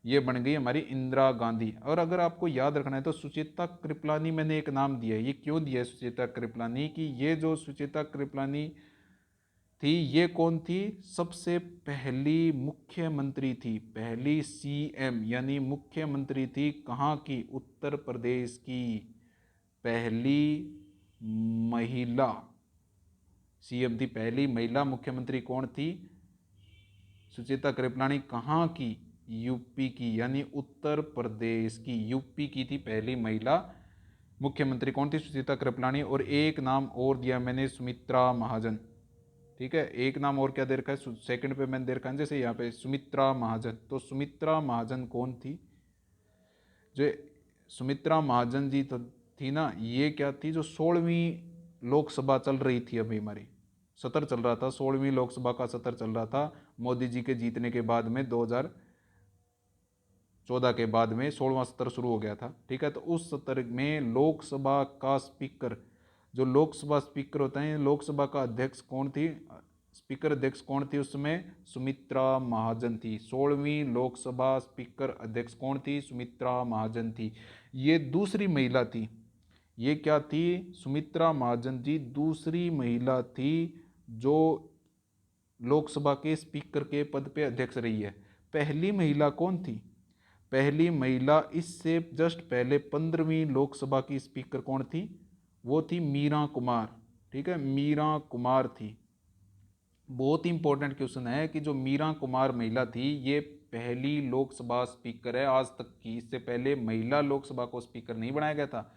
ये बन गई हमारी इंदिरा गांधी। और अगर आपको याद रखना है तो सुचेता कृपलानी मैंने एक नाम दिया है। ये क्यों दिया है सुचेता कृपलानी? कि ये जो सुचेता कृपलानी थी, ये कौन थी? सबसे पहली मुख्यमंत्री थी, पहली सीएम यानी मुख्यमंत्री थी। कहाँ की? उत्तर प्रदेश की पहली महिला सीएम थी, पहली महिला मुख्यमंत्री कौन थी? सुचेता कृपलानी। कहाँ की? यूपी की, यानी उत्तर प्रदेश की, यूपी की थी पहली महिला मुख्यमंत्री। कौन थी? सुचेता कृपलानी। और एक नाम और दिया मैंने, सुमित्रा महाजन। ठीक है, एक नाम और क्या दे रखा है सेकंड पे मैंने दे रखा है, जैसे यहाँ पे सुमित्रा महाजन। तो सुमित्रा महाजन कौन थी? जो सुमित्रा महाजन जी थी ना, ये क्या थी? जो 16वीं लोकसभा चल रही थी, अभी हमारी सत्र चल रहा था, 16वीं लोकसभा का सत्र चल रहा था मोदी जी के जीतने के बाद में, 2014 के बाद में 16वां सत्र शुरू हो गया था। ठीक है, तो उस सत्र में लोकसभा का स्पीकर, जो लोकसभा स्पीकर होते हैं, लोकसभा का अध्यक्ष कौन थी? स्पीकर अध्यक्ष कौन थी उसमें? सुमित्रा महाजन थी। 16वीं लोकसभा स्पीकर अध्यक्ष कौन थी? सुमित्रा महाजन थी। ये दूसरी महिला थी। ये क्या थी? सुमित्रा महाजन जी दूसरी महिला थी जो लोकसभा के स्पीकर के पद पे अध्यक्ष रही है। पहली महिला कौन थी? पहली महिला इससे जस्ट पहले 15वीं लोकसभा की स्पीकर कौन थी? वो थी मीरा कुमार। ठीक है, मीरा कुमार थी। बहुत ही इंपॉर्टेंट क्वेश्चन है कि जो मीरा कुमार महिला थी, ये पहली लोकसभा स्पीकर है आज तक की। इससे पहले महिला लोकसभा को स्पीकर नहीं बनाया गया था।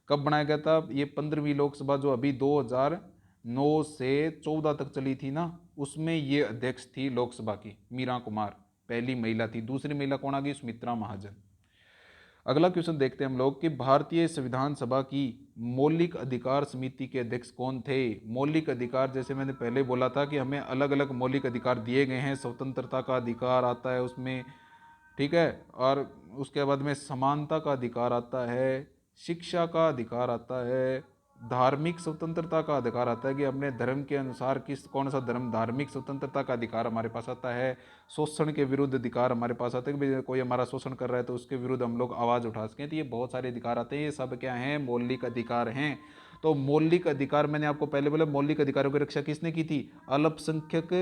कब बनाया गया था? ये 15वीं लोकसभा जो अभी 2009 से 14 तक चली थी ना, उसमें ये अध्यक्ष थी लोकसभा की, मीरा कुमार पहली महिला थी। दूसरी महिला कौन आ गई? सुमित्रा महाजन। अगला क्वेश्चन देखते हैं हम लोग कि भारतीय संविधान सभा की मौलिक अधिकार समिति के अध्यक्ष कौन थे? मौलिक अधिकार, जैसे मैंने पहले बोला था कि हमें अलग अलग मौलिक अधिकार दिए गए हैं। स्वतंत्रता का अधिकार आता है उसमें, ठीक है, और उसके बाद में समानता का अधिकार आता है, शिक्षा का अधिकार आता है, धार्मिक स्वतंत्रता का अधिकार आता है कि अपने धर्म के अनुसार किस कौन सा धर्म, धार्मिक स्वतंत्रता का अधिकार हमारे पास आता है। शोषण के विरुद्ध अधिकार हमारे पास आता है कि कोई हमारा शोषण कर रहा है तो उसके विरुद्ध हम लोग आवाज़ उठा सकें। तो ये बहुत सारे अधिकार आते हैं, ये सब क्या हैं? मौलिक अधिकार हैं। तो मौलिक अधिकार, मैंने आपको पहले बोला, मौलिक अधिकारों की रक्षा किसने की थी? अल्पसंख्यक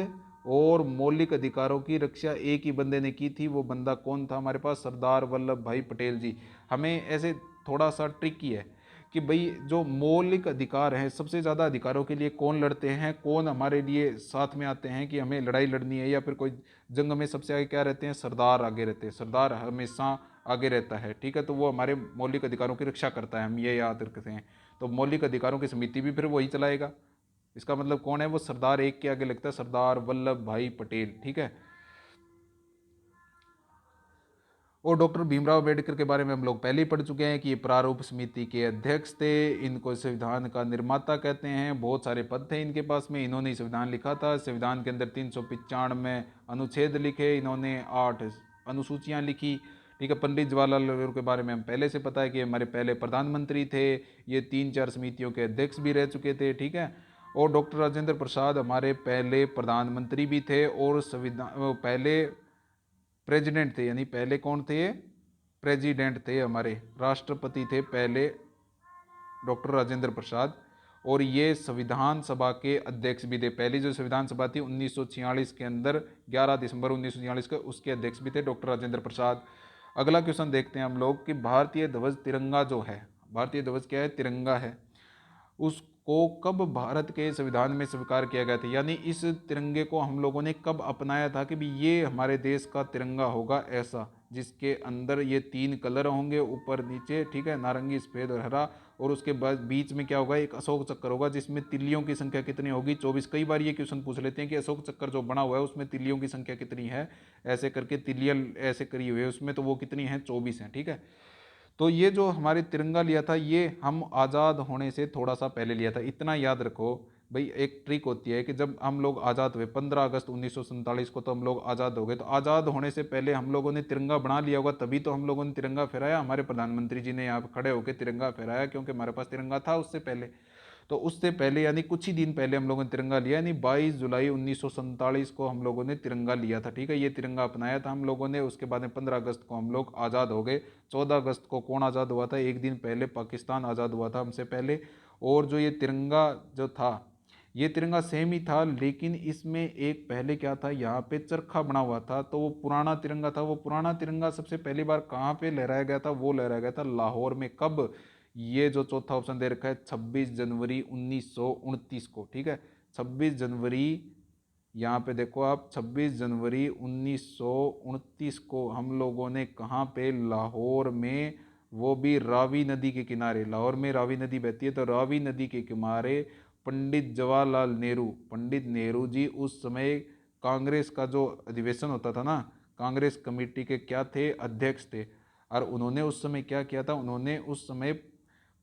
और मौलिक अधिकारों की रक्षा एक ही बंदे ने की थी। वो बंदा कौन था हमारे पास? सरदार वल्लभ भाई पटेल जी। हमें ऐसे थोड़ा सा ट्रिकी है कि भाई जो मौलिक अधिकार हैं, सबसे ज़्यादा अधिकारों के लिए कौन लड़ते हैं, कौन हमारे लिए साथ में आते हैं कि हमें लड़ाई लड़नी है, या फिर कोई जंग में सबसे आगे क्या रहते हैं? सरदार आगे रहते हैं। सरदार हमेशा आगे रहता है, ठीक है। तो वो हमारे मौलिक अधिकारों की रक्षा करता है, हम ये याद रखते हैं। तो मौलिक अधिकारों की समिति भी फिर वही चलाएगा। इसका मतलब कौन है? वो सरदार एक के आगे लगता है, सरदार वल्लभ भाई पटेल, ठीक है। और डॉक्टर भीमराव अम्बेडकर के बारे में हम लोग पहले ही पढ़ चुके हैं कि ये प्रारूप समिति के अध्यक्ष थे। इनको संविधान का निर्माता कहते हैं। बहुत सारे पद थे इनके पास में। इन्होंने ही संविधान लिखा था। संविधान के अंदर 395 अनुच्छेद लिखे इन्होंने, 8 अनुसूचियाँ लिखी, ठीक है। पंडित जवाहरलाल नेहरू के बारे में हम पहले से पता है कि हमारे पहले प्रधानमंत्री थे। ये 3-4 समितियों के अध्यक्ष भी रह चुके थे, ठीक है। और डॉक्टर राजेंद्र प्रसाद हमारे पहले प्रधानमंत्री भी थे और संविधान पहले प्रेसिडेंट थे। यानी पहले कौन थे? प्रेसिडेंट थे, हमारे राष्ट्रपति थे पहले डॉक्टर राजेंद्र प्रसाद। और ये संविधान सभा के अध्यक्ष भी थे। पहली जो संविधान सभा थी 1946 के अंदर, 11 दिसंबर 1946 को, उसके अध्यक्ष भी थे डॉक्टर राजेंद्र प्रसाद। अगला क्वेश्चन देखते हैं हम लोग कि भारतीय ध्वज तिरंगा जो है, भारतीय ध्वज क्या है? तिरंगा है। उसको कब भारत के संविधान में स्वीकार किया गया था? यानी इस तिरंगे को हम लोगों ने कब अपनाया था कि भी ये हमारे देश का तिरंगा होगा, ऐसा, जिसके अंदर ये 3 कलर होंगे, ऊपर नीचे, ठीक है, नारंगी, सफेद और हरा। और उसके बाद बीच में क्या होगा? एक अशोक चक्र होगा, जिसमें तिल्लियों की संख्या कितनी होगी? 24। कई बार ये क्वेश्चन पूछ लेते हैं कि अशोक चक्र जो बना हुआ है उसमें तिल्लियों की संख्या कितनी है, ऐसे करके तिल्लियां ऐसे करी हुई है उसमें, तो वो कितनी है? 24 है, ठीक है। तो ये जो हमारे तिरंगा लिया था, ये हम आज़ाद होने से थोड़ा सा पहले लिया था। इतना याद रखो भाई, एक ट्रिक होती है कि जब हम लोग आज़ाद हुए 15 अगस्त 1947 को, तो हम लोग आज़ाद हो गए। तो आज़ाद होने से पहले हम लोगों ने तिरंगा बना लिया होगा, तभी तो हम लोगों ने तिरंगा फहराया। हमारे प्रधानमंत्री जी ने यहाँ पे खड़े होकर तिरंगा फहराया, क्योंकि हमारे पास तिरंगा था उससे पहले। तो उससे पहले यानी कुछ ही दिन पहले हम लोगों ने तिरंगा लिया, यानी 22 जुलाई 1947 को हम लोगों ने तिरंगा लिया था, ठीक है। ये तिरंगा अपनाया था हम लोगों ने। उसके बाद में 15 अगस्त को हम लोग आज़ाद हो गए। 14 अगस्त को कौन आज़ाद हुआ था? एक दिन पहले पाकिस्तान आज़ाद हुआ था हमसे पहले। और जो ये तिरंगा जो था, ये तिरंगा सेम ही था, लेकिन इसमें एक पहले क्या था, यहाँ पे चरखा बना हुआ था, तो वो पुराना तिरंगा था। वो पुराना तिरंगा सबसे पहली बार कहाँ पे लहराया गया था? वो लहराया गया था लाहौर में। कब? ये जो चौथा ऑप्शन दे रखा है 26 जनवरी 1929 को, ठीक है। 26 जनवरी, यहाँ पे देखो आप, 26 जनवरी 1929 को हम लोगों ने कहाँ पे? लाहौर में। वो भी रावी नदी के किनारे। लाहौर में रावी नदी बहती है, तो रावी नदी के किनारे पंडित जवाहरलाल नेहरू, पंडित नेहरू जी उस समय कांग्रेस का जो अधिवेशन होता था ना, कांग्रेस कमेटी के क्या थे? अध्यक्ष थे। और उन्होंने उस समय क्या किया था? उन्होंने उस समय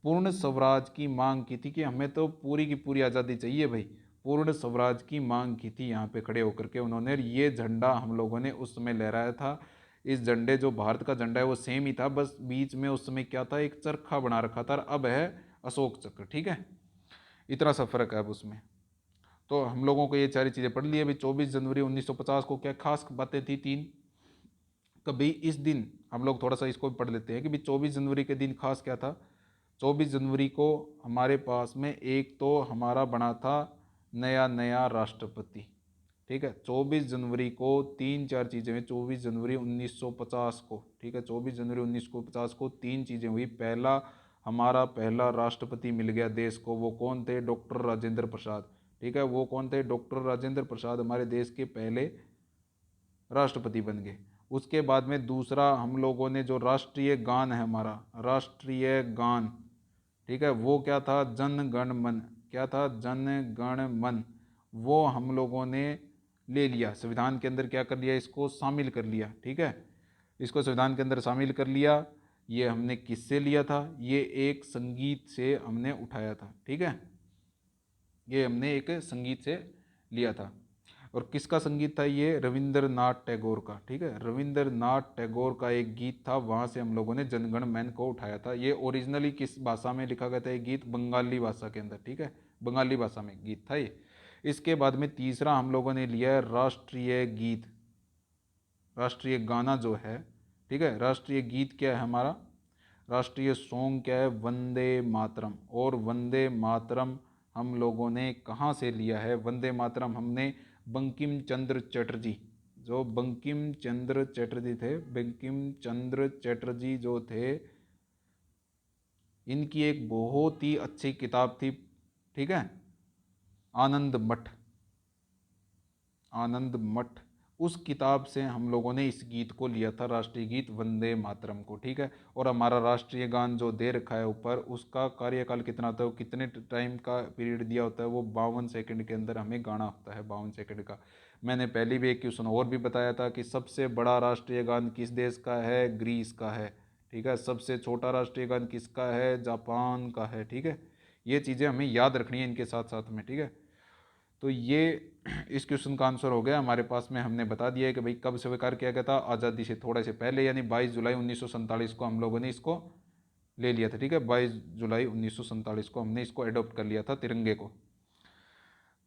पूर्ण स्वराज की मांग की थी कि हमें तो पूरी की पूरी आज़ादी चाहिए भाई। पूर्ण स्वराज की मांग की थी यहाँ पे खड़े होकर के उन्होंने। ये झंडा हम लोगों ने उस समय लहराया था। इस झंडे, जो भारत का झंडा है वो सेम ही था, बस बीच में उस समय क्या था? एक चरखा बना रखा था, और अब है अशोक चक्र, ठीक है। इतना सा फर्क है अब उसमें। तो हम लोगों को ये सारी चीज़ें पढ़ ली है। अभी 24 जनवरी 1950 को क्या खास बातें थी? 3। कभी इस दिन हम लोग थोड़ा सा इसको भी पढ़ लेते हैं कि भाई 24 जनवरी के दिन खास क्या था। 24 जनवरी को हमारे पास में एक तो हमारा बना था नया नया राष्ट्रपति, ठीक है। 24 जनवरी को 3-4 चीज़ें हुई। 24 जनवरी 1950 को, ठीक है, 24 जनवरी 1950 को 3 चीज़ें हुई। पहला, हमारा पहला राष्ट्रपति मिल गया देश को। वो कौन थे? डॉक्टर राजेंद्र प्रसाद, ठीक है। वो कौन थे? डॉक्टर राजेंद्र प्रसाद हमारे देश के पहले राष्ट्रपति बन गए। उसके बाद में दूसरा, हम लोगों ने जो राष्ट्रीय गान है हमारा, राष्ट्रीय गान, ठीक है, वो क्या था? जन गण मन। क्या था? जन गण मन। वो हम लोगों ने ले लिया संविधान के अंदर, क्या कर लिया? इसको शामिल कर लिया, ठीक है। इसको संविधान के अंदर शामिल कर लिया। ये हमने किससे लिया था? ये एक संगीत से हमने उठाया था, ठीक है। ये हमने एक संगीत से लिया था। और किसका संगीत था ये? रविंद्रनाथ टैगोर का, ठीक है। रविंद्रनाथ टैगोर का एक गीत था, वहाँ से हम लोगों ने जनगण मन को उठाया था। ये ओरिजिनली किस भाषा में लिखा गया था? ये गीत बंगाली भाषा के अंदर, ठीक है, बंगाली भाषा में गीत था ये। इसके बाद में तीसरा हम लोगों ने लिया है राष्ट्रीय गीत, राष्ट्रीय गाना जो है, ठीक है। राष्ट्रीय गीत क्या है हमारा? राष्ट्रीय सॉन्ग क्या है? वंदे मातरम। और वंदे मातरम हम लोगों ने कहाँ से लिया है? वंदे मातरम हमने बंकिम चंद्र चटर्जी, जो बंकिम चंद्र चटर्जी थे, बंकिम चंद्र चटर्जी जो थे, इनकी एक बहुत ही अच्छी किताब थी, ठीक है, आनंद मठ, आनंद मठ। उस किताब से हम लोगों ने इस गीत को लिया था, राष्ट्रीय गीत वंदे मातरम को, ठीक है। और हमारा राष्ट्रीय गान जो दे रखा है ऊपर, उसका कार्यकाल कितना होता है, वो कितने टाइम का पीरियड दिया होता है, वो 52 सेकंड के अंदर हमें गाना होता है, 52 सेकंड का। मैंने पहले भी एक क्वेश्चन और भी बताया था कि सबसे बड़ा राष्ट्रीय गान किस देश का है, ग्रीस का है, ठीक है। सबसे छोटा राष्ट्रीय गान किसका है, जापान का है, ठीक है। ये चीज़ें हमें याद रखनी है इनके साथ साथ में, ठीक है। तो ये इस क्वेश्चन का आंसर हो गया हमारे पास में, हमने बता दिया है कि भाई कब स्वीकार किया गया था, आज़ादी से थोड़े से पहले, यानी 22 जुलाई 1947 को हम लोगों ने इसको ले लिया था, ठीक है। 22 जुलाई 1947 को हमने इसको एडॉप्ट कर लिया था, तिरंगे को।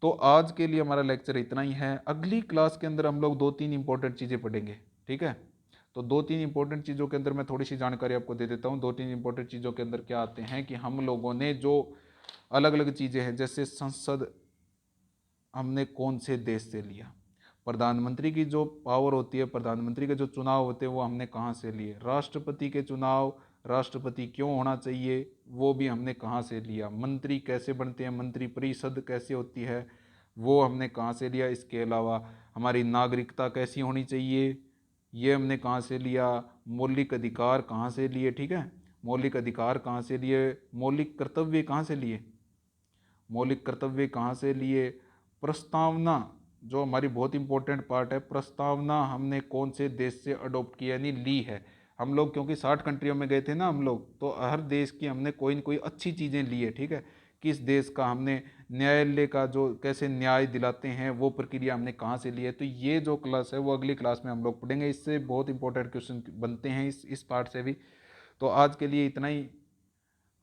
तो आज के लिए हमारा लेक्चर इतना ही है। अगली क्लास के अंदर हम लोग 2-3 इंपॉर्टेंट चीज़ें पढ़ेंगे, ठीक है। तो 2-3 इंपॉर्टेंट चीज़ों के अंदर मैं थोड़ी सी जानकारी आपको दे देता हूँ। 2-3 इंपॉर्टेंट चीज़ों के अंदर क्या आते हैं कि हम लोगों ने जो अलग अलग चीज़ें हैं, जैसे संसद हमने कौन से देश से लिया, प्रधानमंत्री की जो पावर होती है, प्रधानमंत्री के जो चुनाव होते हैं वो हमने कहाँ से लिए, राष्ट्रपति के चुनाव, राष्ट्रपति क्यों होना चाहिए, वो भी हमने कहाँ से लिया, मंत्री कैसे बनते हैं, मंत्री परिषद कैसे होती है, वो हमने कहाँ से लिया। इसके अलावा हमारी नागरिकता कैसी होनी चाहिए, ये हमने कहाँ से लिया, मौलिक अधिकार कहाँ से लिए, ठीक है, मौलिक अधिकार कहाँ से लिए, मौलिक कर्तव्य कहाँ से लिए, मौलिक कर्तव्य कहाँ से लिए, प्रस्तावना जो हमारी बहुत इंपॉर्टेंट पार्ट है, प्रस्तावना हमने कौन से देश से अडॉप्ट की यानी ली है। हम लोग क्योंकि 60 कंट्रियों में गए थे ना हम लोग, तो हर देश की हमने कोई न कोई अच्छी चीज़ें ली है, ठीक है। किस देश का हमने न्यायालय का जो कैसे न्याय दिलाते हैं वो प्रक्रिया हमने कहाँ से ली है। तो ये जो क्लास है वो अगली क्लास में हम लोग पढ़ेंगे, इससे बहुत इंपॉर्टेंट क्वेश्चन बनते हैं इस पार्ट से भी। तो आज के लिए इतना ही।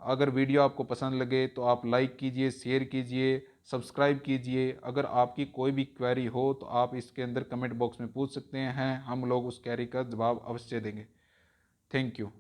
अगर वीडियो आपको पसंद लगे तो आप लाइक कीजिए, शेयर कीजिए, सब्सक्राइब कीजिए। अगर आपकी कोई भी क्वेरी हो तो आप इसके अंदर कमेंट बॉक्स में पूछ सकते हैं, हम लोग उस क्वेरी का जवाब अवश्य देंगे। Thank you.